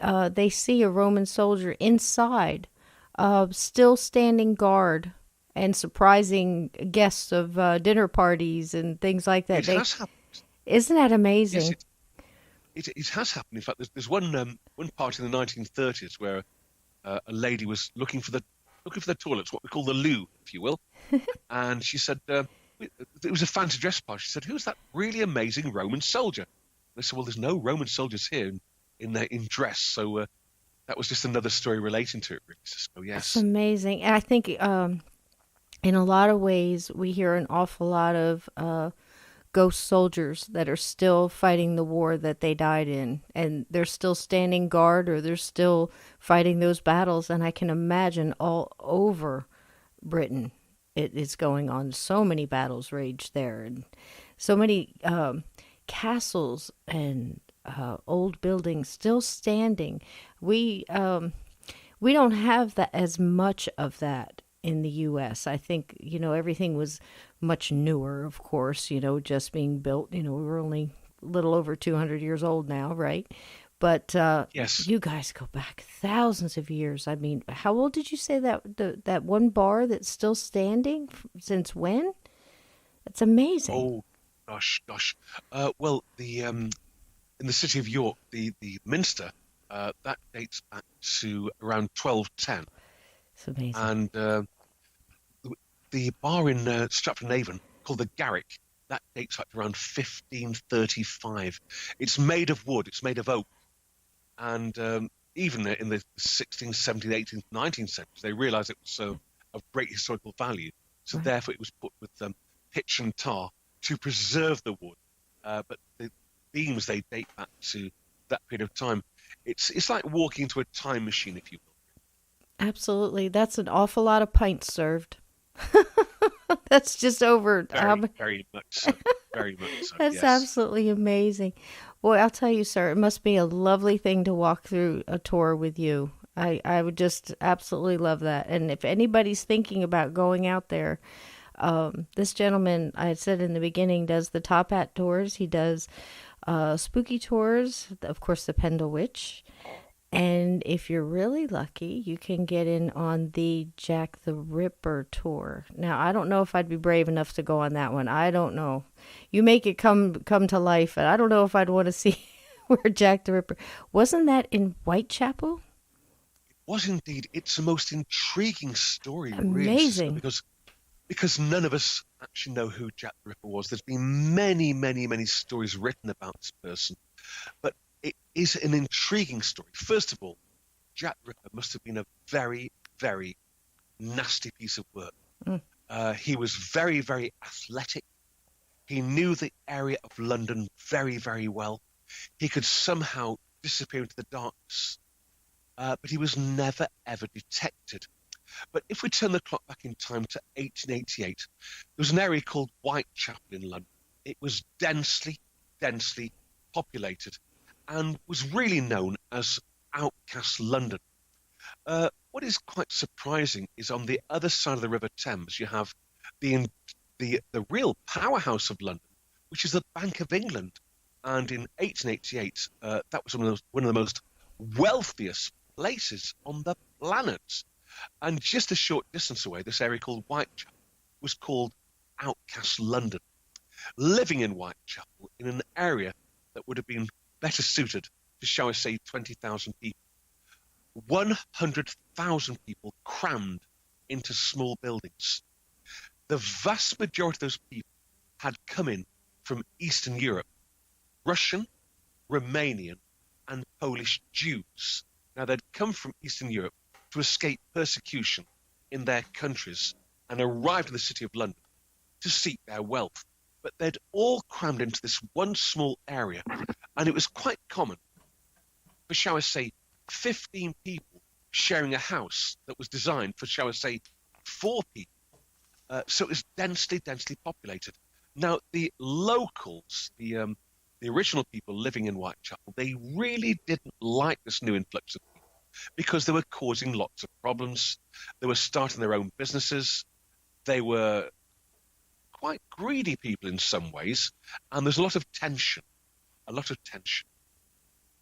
they see a Roman soldier inside, still standing guard and surprising guests of dinner parties and things like that. It has happened. Isn't that amazing? Yes, it has happened. In fact, there's one part in the 1930s where a lady was looking for the toilets, what we call the loo, if you will, and she said it was a fancy dress party. She said, "Who's that really amazing Roman soldier?" And they said, "Well, there's no Roman soldiers here in dress." So that was just another story relating to it, really. So yes, that's amazing. And I think in a lot of ways we hear an awful lot of ghost soldiers that are still fighting the war that they died in, and they're still standing guard, or they're still fighting those battles. And I can imagine all over Britain it is going on. So many battles rage there, and so many castles and old buildings still standing. We don't have that as much of that in the U.S. I think, everything was much newer, of course, just being built. We're only a little over 200 years old now, right? But Yes. you guys go back thousands of years. I mean, how old did you say that one bar that's still standing? Since when? That's amazing. Oh, gosh. Well, in the city of York, the Minster, that dates back to around 1210, It's amazing. and the bar in Stratford-on-Avon called the Garrick, that dates back to around 1535. It's made of wood. It's made of oak, and even in the 16th, 17th, 18th, 19th centuries, they realised it was of great historical value. So Right. therefore, it was put with pitch and tar to preserve the wood. But the beams, they date back to that period of time. It's like walking into a time machine, if you will. Absolutely. That's an awful lot of pints served. That's just over. Very, very much so. Very much so. That's Yes. absolutely amazing. Boy, I'll tell you, sir, it must be a lovely thing to walk through a tour with you. I would just absolutely love that. And if anybody's thinking about going out there, this gentleman, I said in the beginning, does the Top Hat tours. He does spooky tours, of course, the Pendal Witch. And if you're really lucky, you can get in on the Jack the Ripper tour. Now, I don't know if I'd be brave enough to go on that one. I don't know. You make it come to life, and I don't know if I'd want to see where Jack the Ripper. Wasn't that in Whitechapel? Was indeed. It's the most intriguing story, really, Sister, Amazing. because none of us actually know who Jack the Ripper was. There's been many, many, many stories written about this person, but it is an intriguing story. First of all, Jack the Ripper must have been a very, very nasty piece of work. Mm. He was very, very athletic. He knew the area of London very, very well. He could somehow disappear into the darkness, but he was never, ever detected. But if we turn the clock back in time to 1888, there was an area called Whitechapel in London. It was densely populated and was really known as outcast London. What is quite surprising is on the other side of the River Thames, you have the the real powerhouse of London, which is the Bank of England. And in 1888, that was one of the most wealthiest places on the planet. And just a short distance away, this area called Whitechapel was called outcast London. Living in Whitechapel in an area that would have been better suited to, shall I say, 20,000 people. 100,000 people crammed into small buildings. The vast majority of those people had come in from Eastern Europe, Russian, Romanian, and Polish Jews. Now, they'd come from Eastern Europe to escape persecution in their countries and arrived in the city of London to seek their wealth. But they'd all crammed into this one small area, and it was quite common for, shall I say, 15 people sharing a house that was designed for, shall I say, 4 people. So it was densely populated. Now, the locals, the original people living in Whitechapel, they really didn't like this new influx of people because they were causing lots of problems. They were starting their own businesses. They were quite greedy people in some ways, and there's a lot of tension.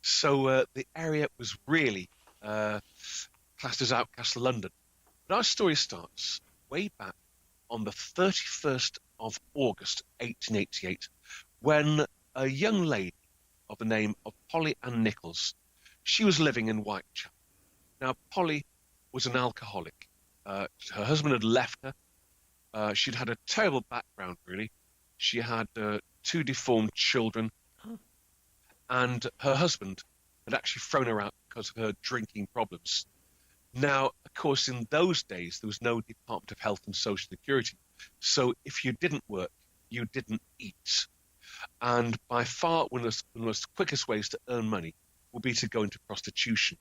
So the area was really classed as outcast London. But our story starts way back on the 31st of August, 1888, when a young lady of the name of Polly Ann Nichols, she was living in Whitechapel. Now, Polly was an alcoholic. Her husband had left her. She'd had a terrible background, really. She had 2 deformed children, and her husband had actually thrown her out because of her drinking problems. Now, of course, in those days, there was no Department of Health and Social Security. So if you didn't work, you didn't eat. And by far one of the most quickest ways to earn money would be to go into prostitution.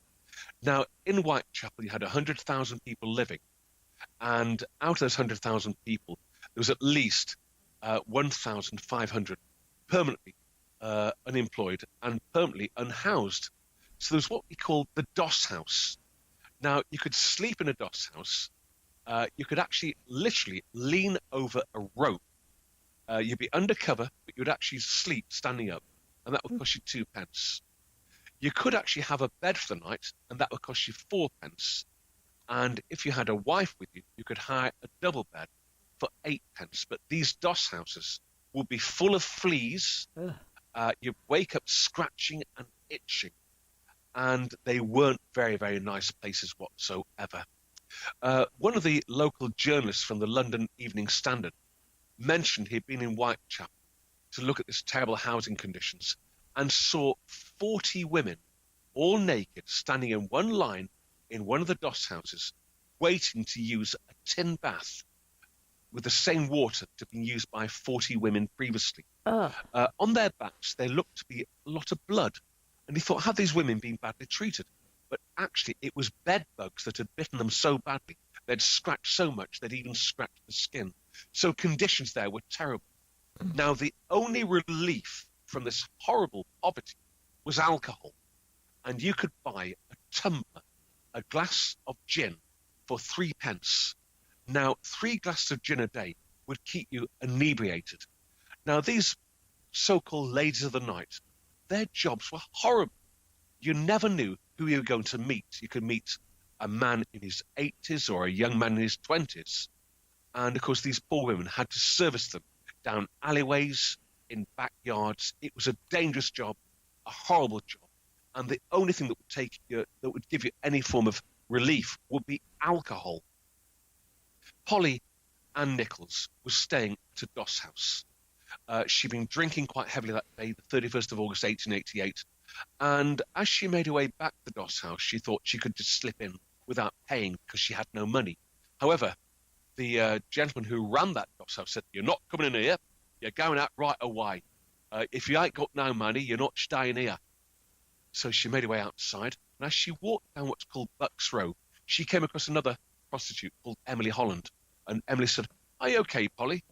Now, in Whitechapel, you had 100,000 people living, and out of those 100,000 people, there was at least 1,500 permanently unemployed and permanently unhoused. So there was what we call the DOS house. Now, you could sleep in a DOS house. You could actually literally lean over a rope. You'd be undercover, but you would actually sleep standing up, and that would cost you 2 pence. You could actually have a bed for the night, and that would cost you 4 pence. And if you had a wife with you, you could hire a double bed for 8 pence. But these DOS houses would be full of fleas. You'd wake up scratching and itching, and they weren't very, very nice places whatsoever. One of the local journalists from the London Evening Standard mentioned he'd been in Whitechapel to look at this terrible housing conditions and saw 40 women, all naked, standing in one line in one of the DOS houses, waiting to use a tin bath with the same water to be used by 40 women previously. On their backs, there looked to be a lot of blood. And he thought, have these women been badly treated? But actually, it was bed bugs that had bitten them so badly, they'd scratched so much, they'd even scratched the skin. So conditions there were terrible. Now, the only relief from this horrible poverty was alcohol. And you could buy a tumbler, a glass of gin, for 3 pence. Now, 3 glasses of gin a day would keep you inebriated. Now, these so-called ladies of the night, their jobs were horrible. You never knew who you were going to meet. You could meet a man in his 80s or a young man in his 20s. And, of course, these poor women had to service them down alleyways, in backyards. It was a dangerous job, a horrible job. And the only thing that would take you, that would give you any form of relief would be alcohol. Polly Ann Nichols was staying at a DOS house. She'd been drinking quite heavily that day, the 31st of August, 1888. And as she made her way back to the DOS house, she thought she could just slip in without paying because she had no money. However, the gentleman who ran that DOS house said, "You're not coming in here. You're going out right away. If you ain't got no money, you're not staying here." So she made her way outside. And as she walked down what's called Bucks Row, she came across another prostitute called Emily Holland. And Emily said, "Are you okay, Polly?"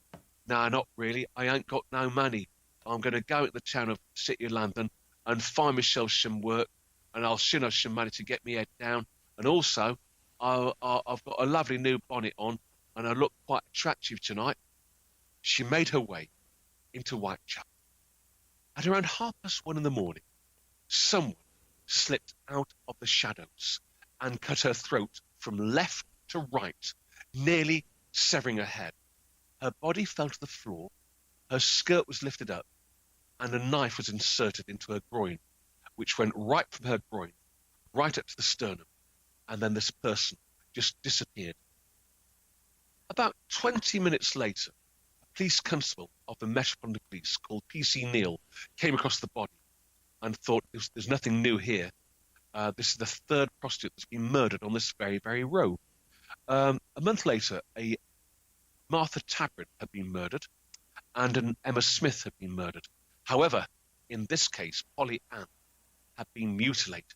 "No, not really. I ain't got no money. I'm going to go to the town of City of London and find myself some work, and I'll soon have some money to get me head down. And also, I've got a lovely new bonnet on, and I look quite attractive tonight." She made her way into Whitechapel. At around 1:30 in the morning, someone slipped out of the shadows and cut her throat from left to right, nearly severing her head. Her body fell to the floor, her skirt was lifted up, and a knife was inserted into her groin, which went right from her groin, right up to the sternum, and then this person just disappeared. About 20 minutes later, a police constable of the Metropolitan Police called P.C. Neal came across the body and thought, there's nothing new here. This is the third prostitute that's been murdered on this very, very row. A month later, a Martha Tabrin had been murdered and an Emma Smith had been murdered. However, in this case, Polly Ann had been mutilated.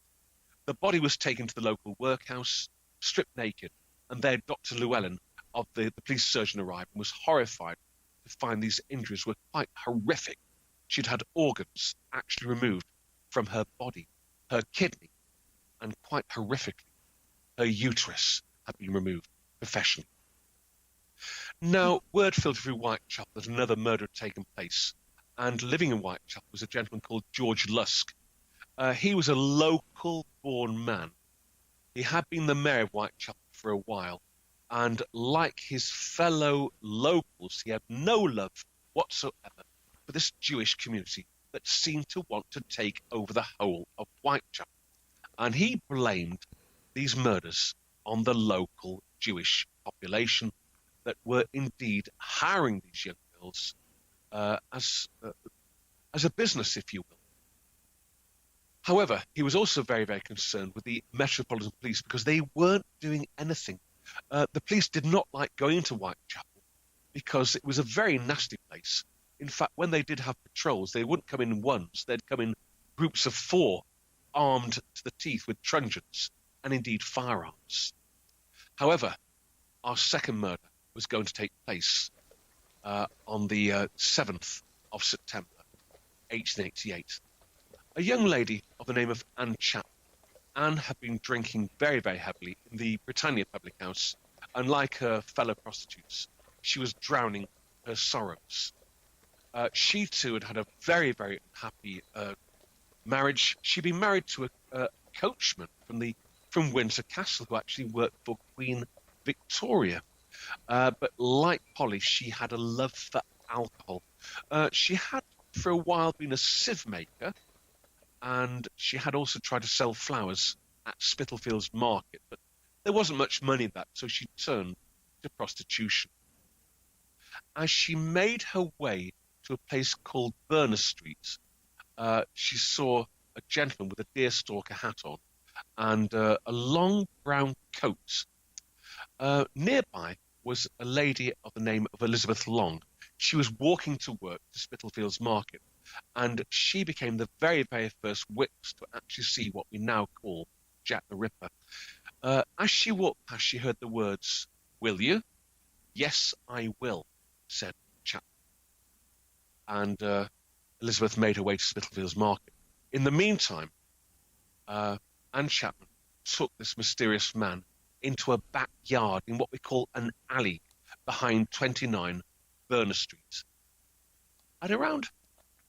The body was taken to the local workhouse, stripped naked, and there Dr. Llewellyn of the police surgeon arrived and was horrified to find these injuries were quite horrific. She'd had organs actually removed from her body, her kidney, and quite horrifically, her uterus had been removed professionally. Now, word filtered through Whitechapel that another murder had taken place, and living in Whitechapel was a gentleman called George Lusk. He was a local-born man. He had been the mayor of Whitechapel for a while, and like his fellow locals, he had no love whatsoever for this Jewish community that seemed to want to take over the whole of Whitechapel. And he blamed these murders on the local Jewish population that were indeed hiring these young girls as a business, if you will. However, he was also very, very concerned with the Metropolitan Police because they weren't doing anything. The police did not like going to Whitechapel because it was a very nasty place. In fact, when they did have patrols, they wouldn't come in ones, they'd come in groups of 4, armed to the teeth with truncheons and indeed firearms. However, our second murder was going to take place on the 7th of September, 1888. A young lady of the name of Anne Chapman. Anne had been drinking very, very heavily in the Britannia public house, and like her fellow prostitutes, she was drowning her sorrows. She too had had a very, very unhappy marriage. She'd been married to a coachman from Windsor Castle who actually worked for Queen Victoria. But like Polly, she had a love for alcohol. She had for a while been a sieve maker, and she had also tried to sell flowers at Spitalfields Market, but there wasn't much money in that, so she turned to prostitution. As she made her way to a place called Berners Street, she saw a gentleman with a deerstalker hat on and a long brown coat. Nearby was a lady of the name of Elizabeth Long. She was walking to work to Spitalfields Market, and she became the very, very first witness to actually see what we now call Jack the Ripper. As she walked past, she heard the words, "Will you?" "Yes, I will," said Chapman. And Elizabeth made her way to Spitalfields Market. In the meantime, Anne Chapman took this mysterious man into a backyard in what we call an alley behind 29 Berners Street. At around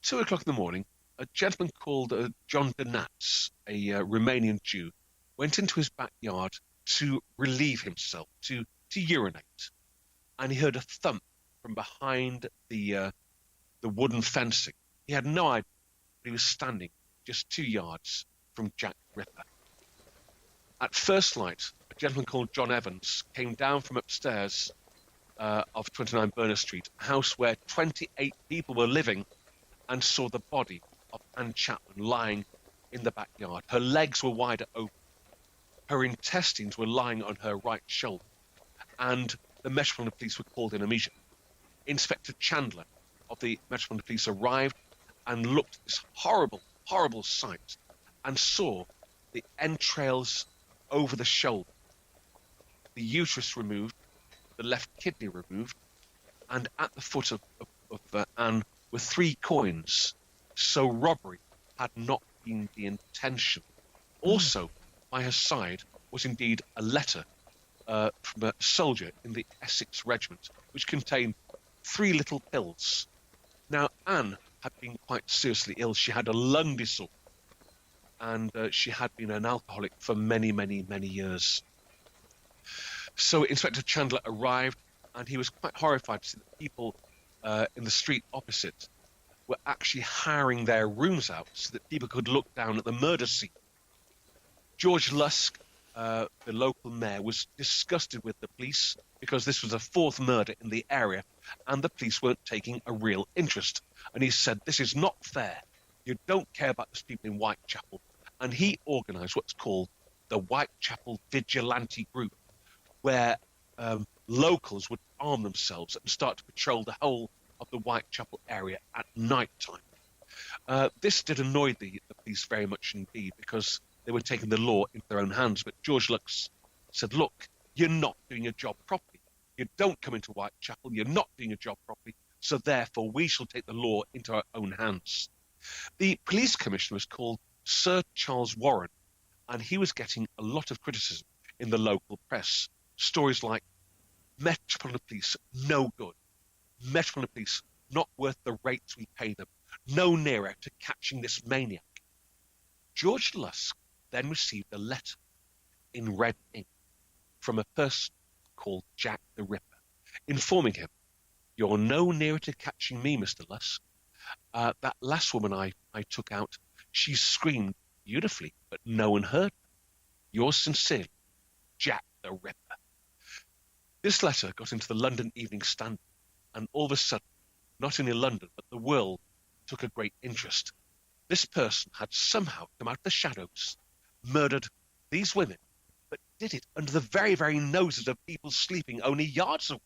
2 o'clock in the morning, a gentleman called John Donats, a Romanian Jew, went into his backyard to relieve himself, to urinate. And he heard a thump from behind the wooden fencing. He had no idea he was standing just 2 yards from Jack the Ripper. At first light, a gentleman called John Evans came down from upstairs of 29 Berners Street, a house where 28 people were living, and saw the body of Anne Chapman lying in the backyard. Her legs were wide open. Her intestines were lying on her right shoulder, and the Metropolitan Police were called in immediately. Inspector Chandler of the Metropolitan Police arrived and looked at this horrible, horrible sight and saw the entrails over the shoulder, the uterus removed, the left kidney removed, and at the foot of Anne were 3 coins. So robbery had not been the intention. Also, by her side was indeed a letter from a soldier in the Essex Regiment, which contained 3 little pills. Now, Anne had been quite seriously ill. She had a lung disorder, and she had been an alcoholic for many, many, many years. So Inspector Chandler arrived, and he was quite horrified to see that people in the street opposite were actually hiring their rooms out so that people could look down at the murder scene. George Lusk, the local mayor, was disgusted with the police because this was a 4th murder in the area and the police weren't taking a real interest. And he said, "This is not fair. You don't care about those people in Whitechapel." And he organised what's called the Whitechapel Vigilante Group, where locals would arm themselves and start to patrol the whole of the Whitechapel area at night time. This did annoy the police very much indeed, because they were taking the law into their own hands. But George Lux said, "Look, you're not doing your job properly. You don't come into Whitechapel, you're not doing your job properly, so therefore we shall take the law into our own hands." The police commissioner was called Sir Charles Warren, and he was getting a lot of criticism in the local press. Stories like, "Metropolitan Police, no good. Metropolitan Police, not worth the rates we pay them. No nearer to catching this maniac." George Lusk then received a letter in red ink from a person called Jack the Ripper, informing him, "You're no nearer to catching me, Mr. Lusk. That last woman I took out, she screamed beautifully, but no one heard her. Yours sincerely, Jack the Ripper." This letter got into the London Evening Standard, and all of a sudden, not only London, but the world took a great interest. This person had somehow come out of the shadows, murdered these women, but did it under the very, very noses of people sleeping only yards away.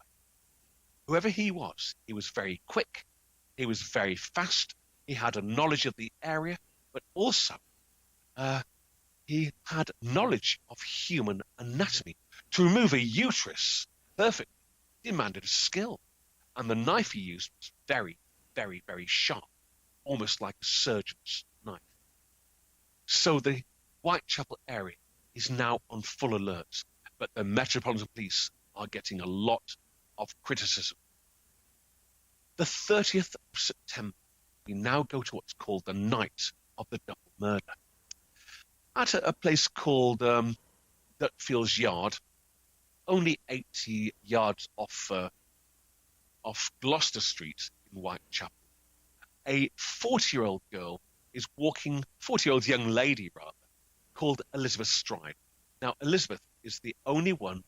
Whoever he was very quick, He was very fast. He had a knowledge of the area, but also uh, he had knowledge of human anatomy. To remove a uterus perfectly demanded a skill, and the knife he used was very, very, very sharp, almost like a surgeon's knife. So the Whitechapel area is now on full alert, but the Metropolitan Police are getting a lot of criticism. The 30th of September, we now go to what's called the night of the double murder. At a place called Dutfield's Yard, only 80 yards off Gloucester Street in Whitechapel, a 40-year-old girl is walking, 40-year-old young lady rather, called Elizabeth Stride. Now, Elizabeth is the only one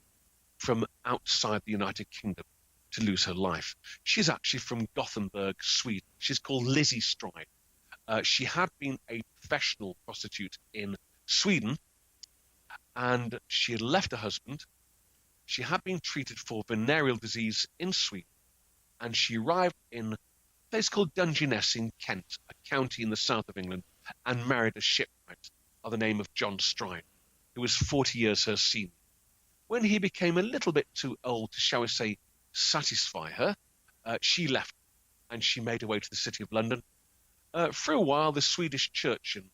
from outside the United Kingdom to lose her life. She's actually from Gothenburg, Sweden. She's called Lizzie Stride. She had been a professional prostitute in Sweden, and she had left her husband. She had been treated for venereal disease in Sweden, and she arrived in a place called Dungeness in Kent, a county in the south of England, and married a shipwright of the name of John Stride, who was 40 years her senior. When he became a little bit too old to, shall we say, satisfy her, she left, and she made her way to the city of London. For a while, the Swedish church in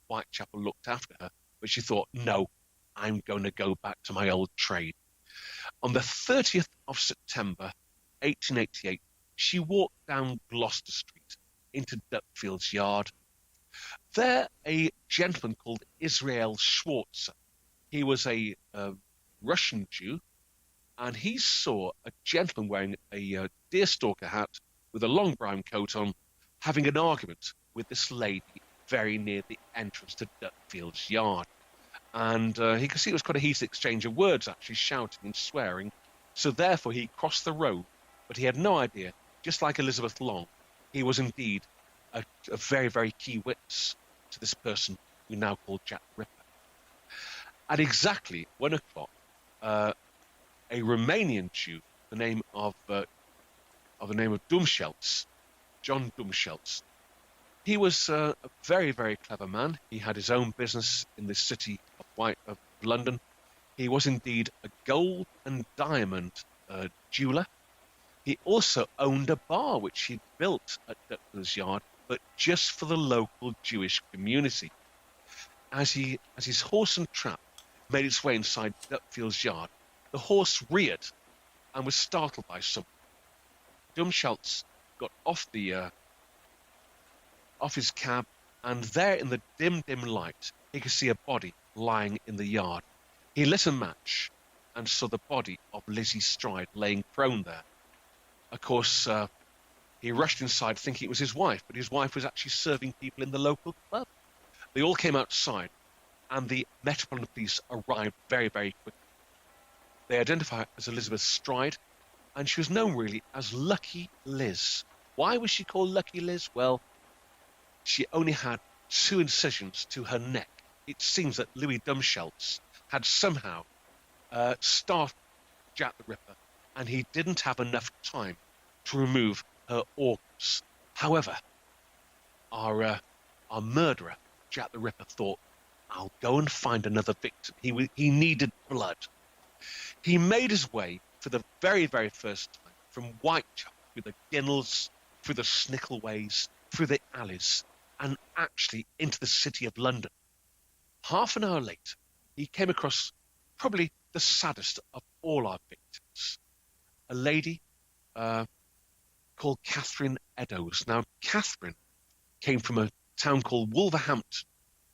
Whitechapel looked after her, but she thought, no, I'm going to go back to my old trade. On the 30th of September, 1888, she walked down Gloucester Street into Dutfield's Yard. There, a gentleman called Israel Schwarzer, he was a Russian Jew, and he saw a gentleman wearing a deerstalker hat with a long brown coat on, having an argument with this lady very near the entrance to Dutfield's Yard. And he could see it was quite a heated exchange of words, actually shouting and swearing. So therefore he crossed the road, but he had no idea, just like Elizabeth Long, he was indeed a very, very key witness to this person we now call Jack the Ripper. At exactly 1 o'clock, a Romanian Jew, the name of Dumscheltz, John Dumscheltz, he was a very, very clever man. He had his own business in the city of London. He was indeed a gold and diamond jeweller. He also owned a bar which he built at Dutfield's Yard, but just for the local Jewish community. As his horse and trap made its way inside Dutfield's Yard, the horse reared and was startled by something. Dumscheltz got off his cab, and there in the dim light, he could see a body lying in the yard. He lit a match and saw the body of Lizzie Stride laying prone there. Of course, he rushed inside thinking it was his wife, but his wife was actually serving people in the local club. They all came outside, and the Metropolitan Police arrived very, very quickly. They identified her as Elizabeth Stride, and she was known really as Lucky Liz. Why was she called Lucky Liz? Well, she only had 2 incisions to her neck. It seems that Louis Dumscheltz had somehow startled Jack the Ripper, and he didn't have enough time to remove her organs. However, our murderer, Jack the Ripper, thought, I'll go and find another victim. He needed blood. He made his way for the very, very first time from Whitechapel through the Ginnels, through the Snickelways, through the alleys, and actually into the city of London. Half an hour later, he came across probably the saddest of all our victims, a lady called Catherine Eddowes. Now, Catherine came from a town called Wolverhampton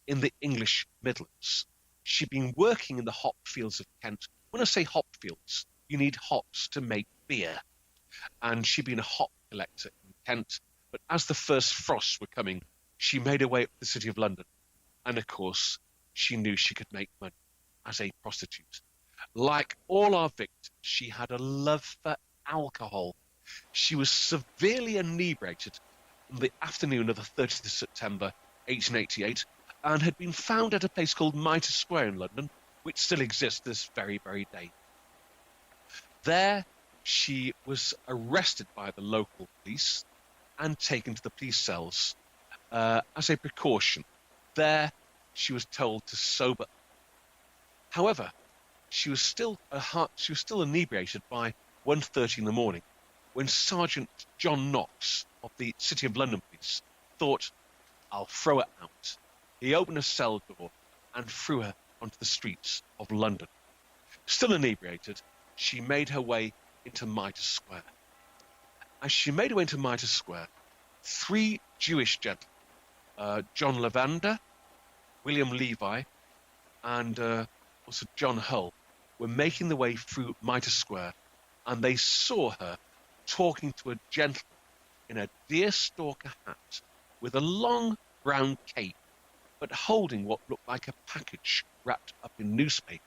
in the English Midlands. She'd been working in the hop fields of Kent. When I say hop fields, you need hops to make beer. And she'd been a hop collector in Kent. But as the first frosts were coming, she made her way up to the city of London. And of course, she knew she could make money as a prostitute. Like all our victims, she had a love for alcohol. She was severely inebriated on the afternoon of the 30th of September, 1888, and had been found at a place called Mitre Square in London, which still exists this very, very day. There, she was arrested by the local police, and taken to the police cells as a precaution. There, she was told to sober. However, she was still inebriated by 1:30 in the morning when Sergeant John Knox of the City of London Police thought, "I'll throw her out." He opened a cell door and threw her onto the streets of London. Still inebriated, she made her way into Mitre Square. As she made her way into Mitre Square, 3 Jewish gentlemen, John Lavender, William Levi, and also John Hull, were making their way through Mitre Square, and they saw her talking to a gentleman in a deerstalker hat with a long brown cape, but holding what looked like a package wrapped up in newspaper.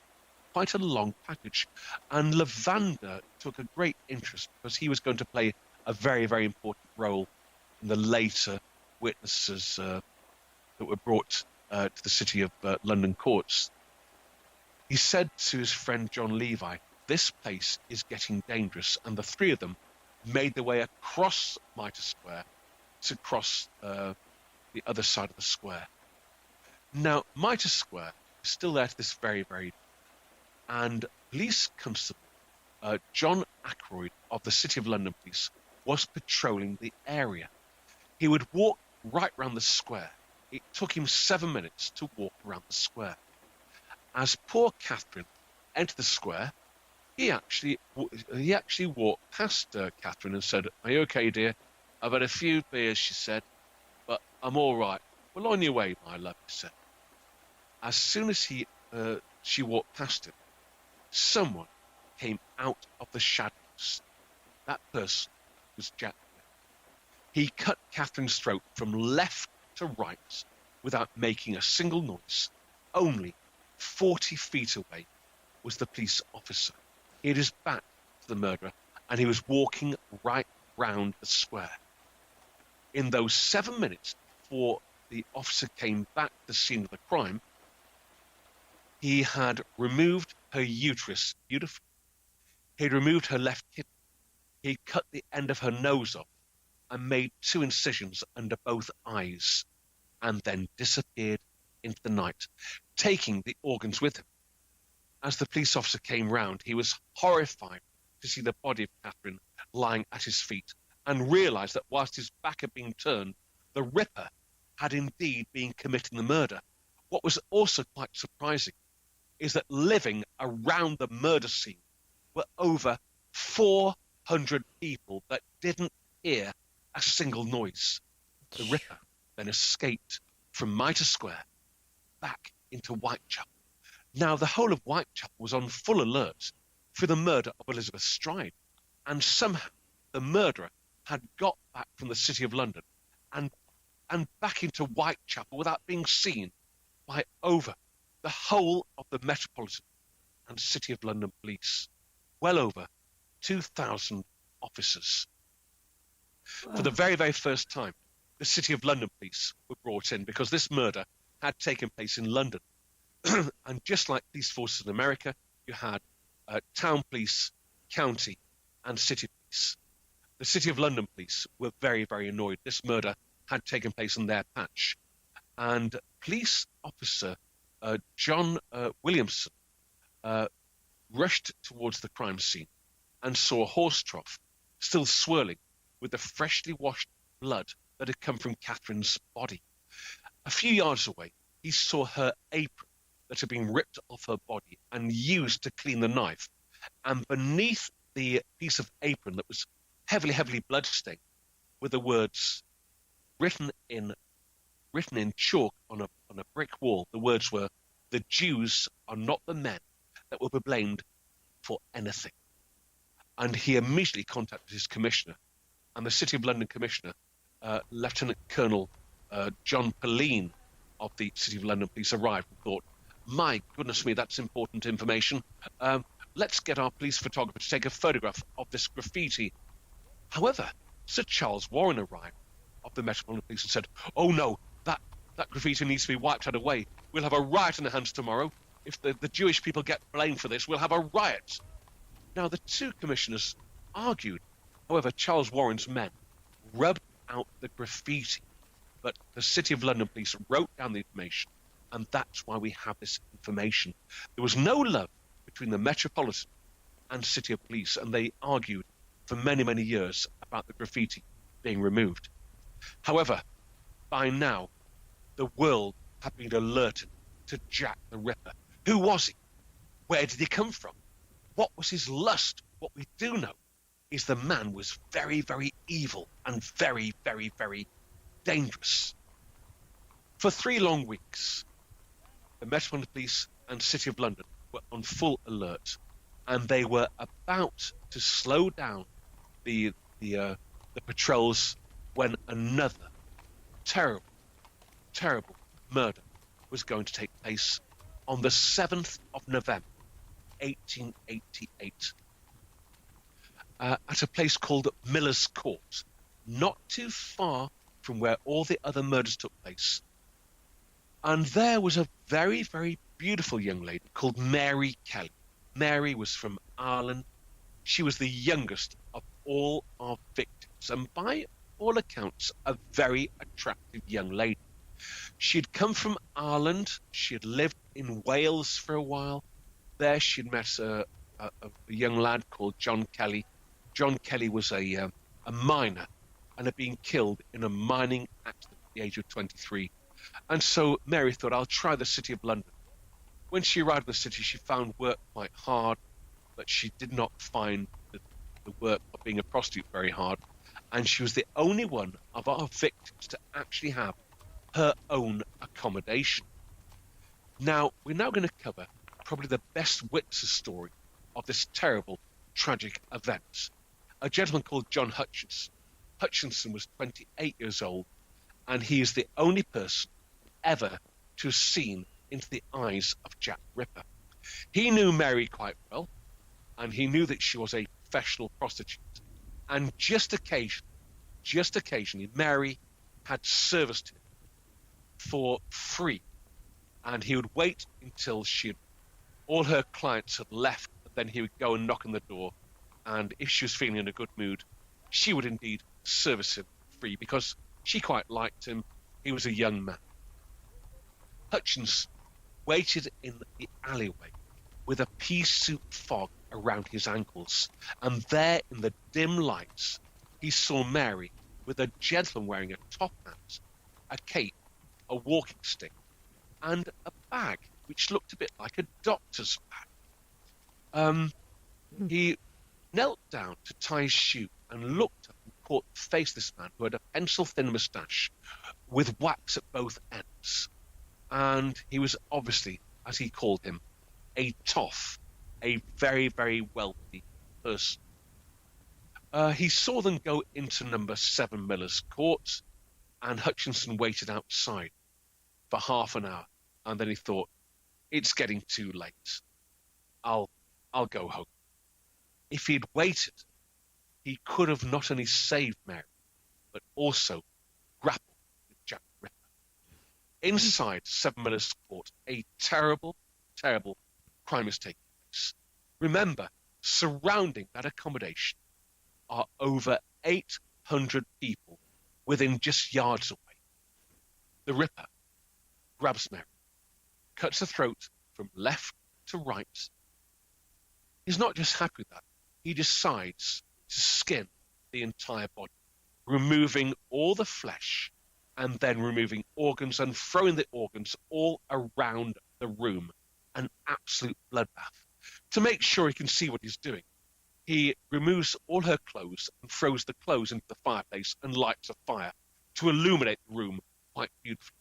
Quite a long package. And Lavender took a great interest because he was going to play a very, very important role in the later witnesses that were brought to the City of London courts. He said to his friend John Levi, "This place is getting dangerous," and the 3 of them made their way across Mitre Square to cross the other side of the square. Now, Mitre Square is still there to this very, very day, and Police Constable John Ackroyd of the City of London Police was patrolling the area. He would walk right round the square. It took him 7 minutes to walk around the square. As poor Catherine entered the square, he actually walked past Catherine and said, "Are you okay, dear? I've had a few beers," she said, "but I'm all right." "Well, on your way, my love," he said. As soon as she walked past him, someone came out of the shadows. That person was Jack. He cut Catherine's throat from left to right without making a single noise. Only 40 feet away was the police officer. He had his back to the murderer, and he was walking right round the square. In those 7 minutes before the officer came back to the scene of the crime, he had removed her uterus beautifully. He had removed her left kidney. He cut the end of her nose off and made 2 incisions under both eyes, and then disappeared into the night, taking the organs with him. As the police officer came round, he was horrified to see the body of Catherine lying at his feet, and realised that whilst his back had been turned, the Ripper had indeed been committing the murder. What was also quite surprising is that living around the murder scene were over 400 people that didn't hear a single noise. The Ripper then escaped from Mitre Square back into Whitechapel. Now, the whole of Whitechapel was on full alert for the murder of Elizabeth Stride, and somehow the murderer had got back from the City of London and back into Whitechapel without being seen by over the whole of the Metropolitan and City of London police. Well over 2,000 officers. For the very, very first time, the City of London police were brought in because this murder had taken place in London. And just like police forces in America, you had town police, county, and city police. The City of London police were very, very annoyed. This murder had taken place in their patch. And police officer John Williamson rushed towards the crime scene and saw a horse trough still swirling with the freshly washed blood that had come from Catherine's body. A few yards away, he saw her apron that had been ripped off her body and used to clean the knife. And beneath the piece of apron that was heavily, heavily bloodstained were the words written in chalk on a brick wall. The words were, "The Jews are not the men that will be blamed for anything." And he immediately contacted his commissioner, and the City of London commissioner, Lieutenant Colonel John Pulleine of the City of London Police, arrived and thought, "My goodness me, that's important information. Let's get our police photographer to take a photograph of this graffiti." However, Sir Charles Warren arrived of the Metropolitan Police and said, "Oh no, that graffiti needs to be wiped out of the way. We'll have a riot in the hands tomorrow. If the Jewish people get blamed for this, we'll have a riot." Now, the two commissioners argued. However, Charles Warren's men rubbed out the graffiti, but the City of London police wrote down the information, and that's why we have this information. There was no love between the Metropolitan and City of Police, and they argued for many, many years about the graffiti being removed. However, by now, the world had been alerted to Jack the Ripper. Who was he? Where did he come from? What was his lust? What we do know is the man was very, very evil and very, very, very dangerous. For 3 long weeks, the Metropolitan Police and City of London were on full alert, and they were about to slow down the patrols when another terrible, terrible murder was going to take place on the 7th of November, 1888, at a place called Miller's Court, not too far from where all the other murders took place. And there was a very, very beautiful young lady called Mary Kelly. Mary was from Ireland. She was the youngest of all our victims, and by all accounts, a very attractive young lady. She had come from Ireland. She had lived in Wales for a while. There she'd met a young lad called John Kelly. John Kelly was a miner and had been killed in a mining accident at the age of 23. And so Mary thought, I'll try the City of London. When she arrived in the city, she found work quite hard, but she did not find the work of being a prostitute very hard. And she was the only one of our victims to actually have her own accommodation. Now, we're now going to cover probably the best witness story of this terrible, tragic event. A gentleman called John Hutchinson. Hutchinson was 28 years old, and he is the only person ever to have seen into the eyes of Jack Ripper. He knew Mary quite well, and he knew that she was a professional prostitute. And just occasionally, Mary had serviced him for free, and he would wait until all her clients had left, and then he would go and knock on the door, and if she was feeling in a good mood, she would indeed service him free, because she quite liked him. He was a young man. Hutchinson waited in the alleyway with a pea soup fog around his ankles, and there in the dim lights he saw Mary with a gentleman wearing a top hat, a cape, a walking stick, and a bag which looked a bit like a doctor's bag. He knelt down to tie his shoe and looked up and caught the face of this man, who had a pencil-thin moustache with wax at both ends. And he was obviously, as he called him, a toff, a very, very wealthy person. He saw them go into number 7 Miller's Court, and Hutchinson waited outside for half an hour, and then he thought, it's getting too late. I'll go home. If he'd waited, he could have not only saved Mary, but also grappled with Jack Ripper. Inside 7 Miller's Court, a terrible, terrible crime is taking place. Remember, surrounding that accommodation are over 800 people within just yards away. The Ripper grabs Mary, cuts her throat from left to right. He's not just happy with that. He decides to skin the entire body, removing all the flesh and then removing organs and throwing the organs all around the room. An absolute bloodbath. To make sure he can see what he's doing, he removes all her clothes and throws the clothes into the fireplace and lights a fire to illuminate the room quite beautifully.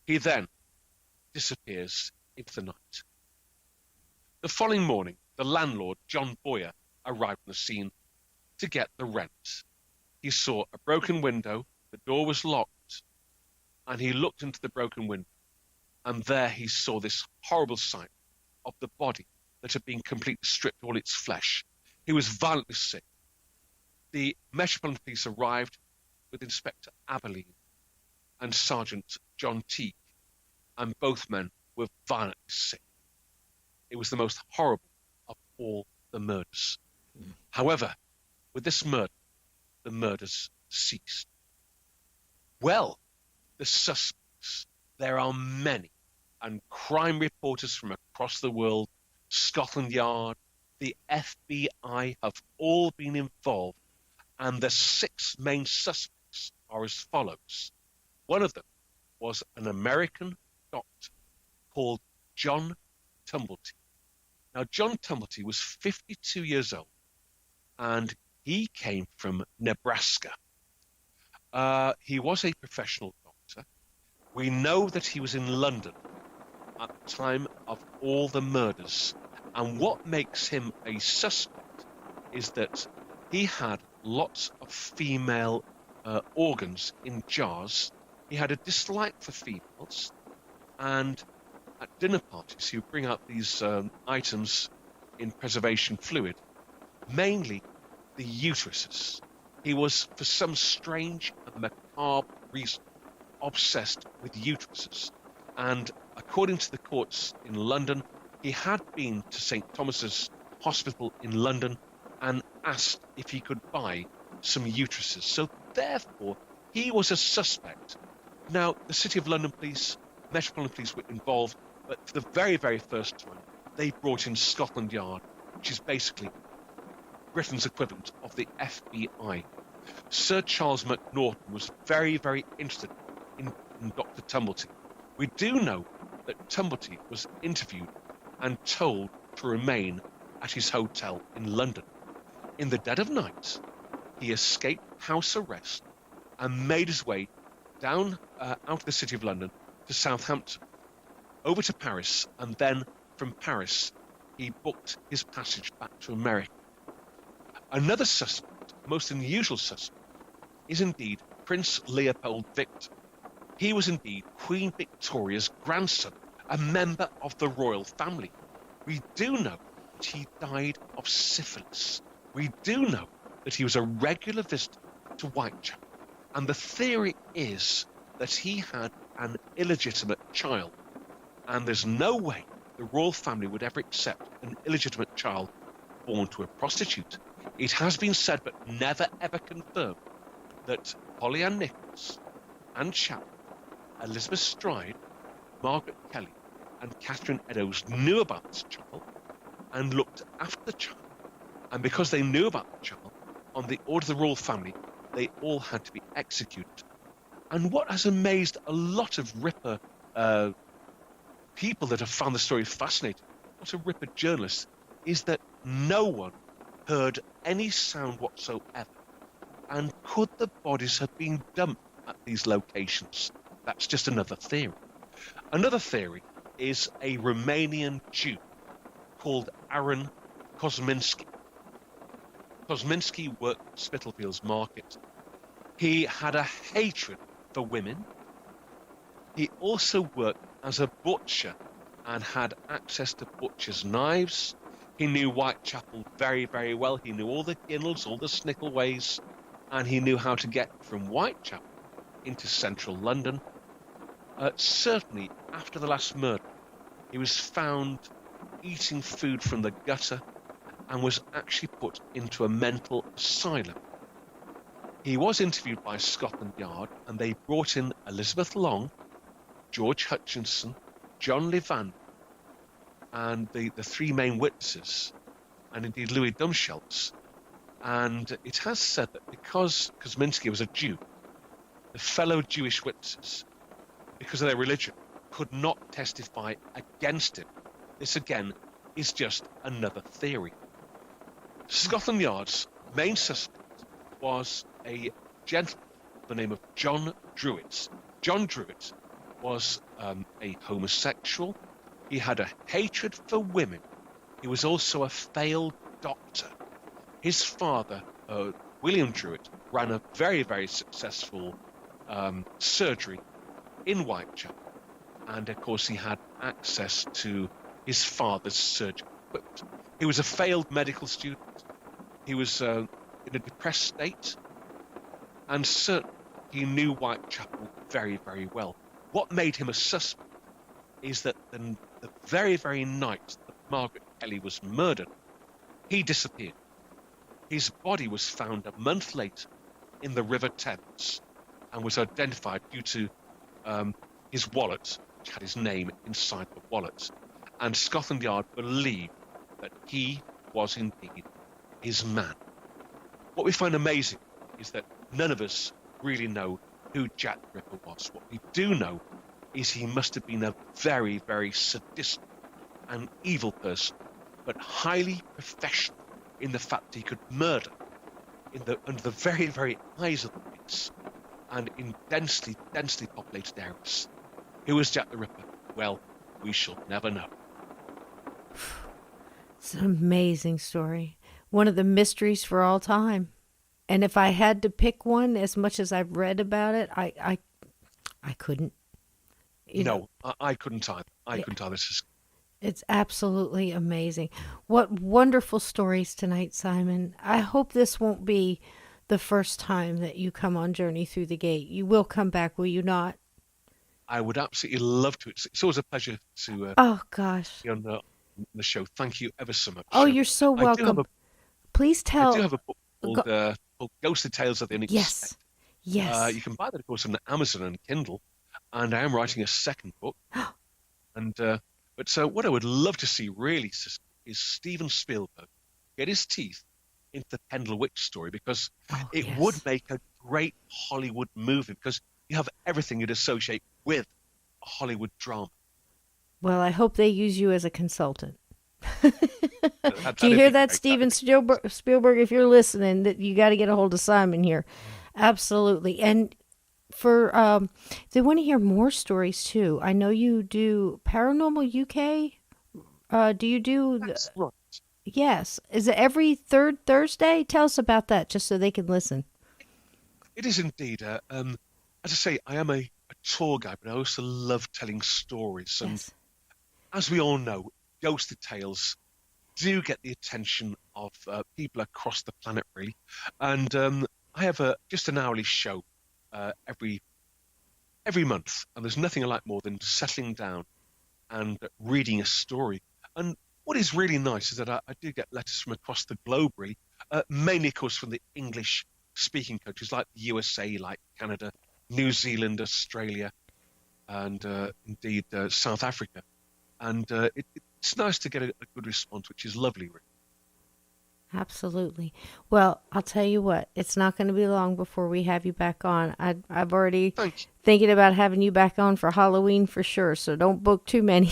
He then disappears into the night. The following morning, the landlord, John Boyer, arrived on the scene to get the rent. He saw a broken window, the door was locked, and he looked into the broken window, and there he saw this horrible sight of the body that had been completely stripped of all its flesh. He was violently sick. The Metropolitan Police arrived with Inspector Aberline and Sergeant John Teague, and both men were violently sick. It was the most horrible of all the murders. However, with this murder, the murders ceased. Well, the suspects, there are many, and crime reporters from across the world, Scotland Yard, the FBI have all been involved, and the six main suspects are as follows. One of them was an American doctor called John Tumblety. Now, John Tumblety was 52 years old, and he came from Nebraska. He was a professional doctor. We know that he was in London at the time of all the murders. And what makes him a suspect is that he had lots of female organs in jars. He had a dislike for females. And at dinner parties, he would bring out these items in preservation fluid, mainly the uteruses. He was, for some strange and macabre reason, obsessed with uteruses. And according to the courts in London, he had been to St. Thomas's Hospital in London and asked if he could buy some uteruses. So therefore, he was a suspect. Now, the City of London Police, Metropolitan Police were involved, but for the very, very first time, they brought in Scotland Yard, which is basically Britain's equivalent of the FBI. Sir Charles Macnaghten was very, very interested in Dr. Tumblety. We do know that Tumblety was interviewed and told to remain at his hotel in London. In the dead of night, he escaped house arrest and made his way down out of the City of London to Southampton, over to Paris, and then from Paris, he booked his passage back to America. Another suspect, most unusual suspect, is indeed Prince Leopold Victor. He was indeed Queen Victoria's grandson, a member of the royal family. We do know that he died of syphilis. We do know that he was a regular visitor to Whitechapel. And the theory is that he had an illegitimate child. And there's no way the royal family would ever accept an illegitimate child born to a prostitute. It has been said, but never ever confirmed, that Polly Ann Nichols, Anne Chapman, Elizabeth Stride, Margaret Kelly, and Catherine Eddowes knew about this child and looked after the child. And because they knew about the child, on the order of the royal family, they all had to be executed. And what has amazed a lot of Ripper people that have found the story fascinating, a lot of Ripper journalists, is that no one heard any sound whatsoever. And could the bodies have been dumped at these locations? That's just another theory. Another theory is a Romanian Jew called Aaron Kosminski. Kosminski worked at Spitalfields Market. He had a hatred for women. He also worked as a butcher and had access to butcher's knives. He knew Whitechapel very, very well. He knew all the ginnels, all the snickleways, and he knew how to get from Whitechapel into central London. Certainly, after the last murder, he was found eating food from the gutter and was actually put into a mental asylum. He was interviewed by Scotland Yard, and they brought in Elizabeth Long, George Hutchinson, John Levan, and the three main witnesses, and indeed Louis Dumscheltz. And it has said that because Kosminski was a Jew, the fellow Jewish witnesses, because of their religion, could not testify against him. This, again, is just another theory. Scotland Yard's main suspect was a gentleman by the name of John Druitt. John Druitt was a homosexual. He had a hatred for women. He was also a failed doctor. His father, William Druitt, ran a very, very successful surgery in Whitechapel. And, of course, he had access to his father's surgical equipment. He was a failed medical student. He was in a depressed state. And certainly, he knew Whitechapel very, very well. What made him a suspect is that the very, very night that Margaret Kelly was murdered, he disappeared. His body was found a month later in the River Thames, and was identified due to his wallet, which had his name inside the wallet. And Scotland Yard believed that he was indeed his man. What we find amazing is that none of us really know who Jack the Ripper was. What we do know is he must have been a very, very sadistic and evil person, but highly professional in the fact that he could murder under the very, very eyes of the police and in densely populated areas. Who was Jack the Ripper? Well, we shall never know. It's an amazing story. One of the mysteries for all time. And if I had to pick one, as much as I've read about it, I couldn't. I couldn't either. I couldn't either. It's absolutely amazing. What wonderful stories tonight, Simon. I hope this won't be the first time that you come on Journey Through the Gate. You will come back, will you not? I would absolutely love to. It's always a pleasure to oh, gosh. be on the show. Thank you ever so much. Oh, you're so welcome. Please tell. I do have a book called Ghostly Tales of the Unexpected. Yes. You can buy that, of course, on Amazon and Kindle. And I am writing a second book. But so what I would love to see really is Steven Spielberg get his teeth into the Pendal Witch story, because it would make a great Hollywood movie, because you have everything you'd associate with a Hollywood drama. Well, I hope they use you as a consultant. Do you hear that, Steven Spielberg? If you're listening, that you got to get a hold of Simon here. Absolutely. And for they want to hear more stories too. I know you do Paranormal UK. Do you do? That's right. Yes. Is it every third Thursday? Tell us about that, just so they can listen. It is indeed. As I say, I am a tour guide, but I also love telling stories. And as we all know, ghostly tales do get the attention of people across the planet, really. And I have just an hourly show every month, and there's nothing I like more than settling down and reading a story. And what is really nice is that I do get letters from across the globe, really, mainly, of course, from the English-speaking countries like the USA, like Canada, New Zealand, Australia, and indeed South Africa. And it's nice to get a good response, which is lovely, really. Absolutely. Well, I'll tell you what, it's not going to be long before we have you back on. I've already thinking about having you back on for Halloween for sure, so don't book too many.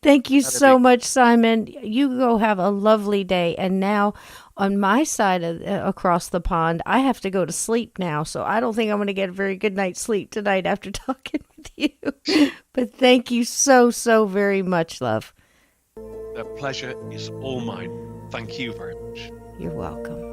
Thank you so much, Simon. You go have a lovely day. And now on my side across the pond, I have to go to sleep now, so I don't think I'm going to get a very good night's sleep tonight after talking with you. But thank you so, so very much, love. The pleasure is all mine. Thank you very much. You're welcome.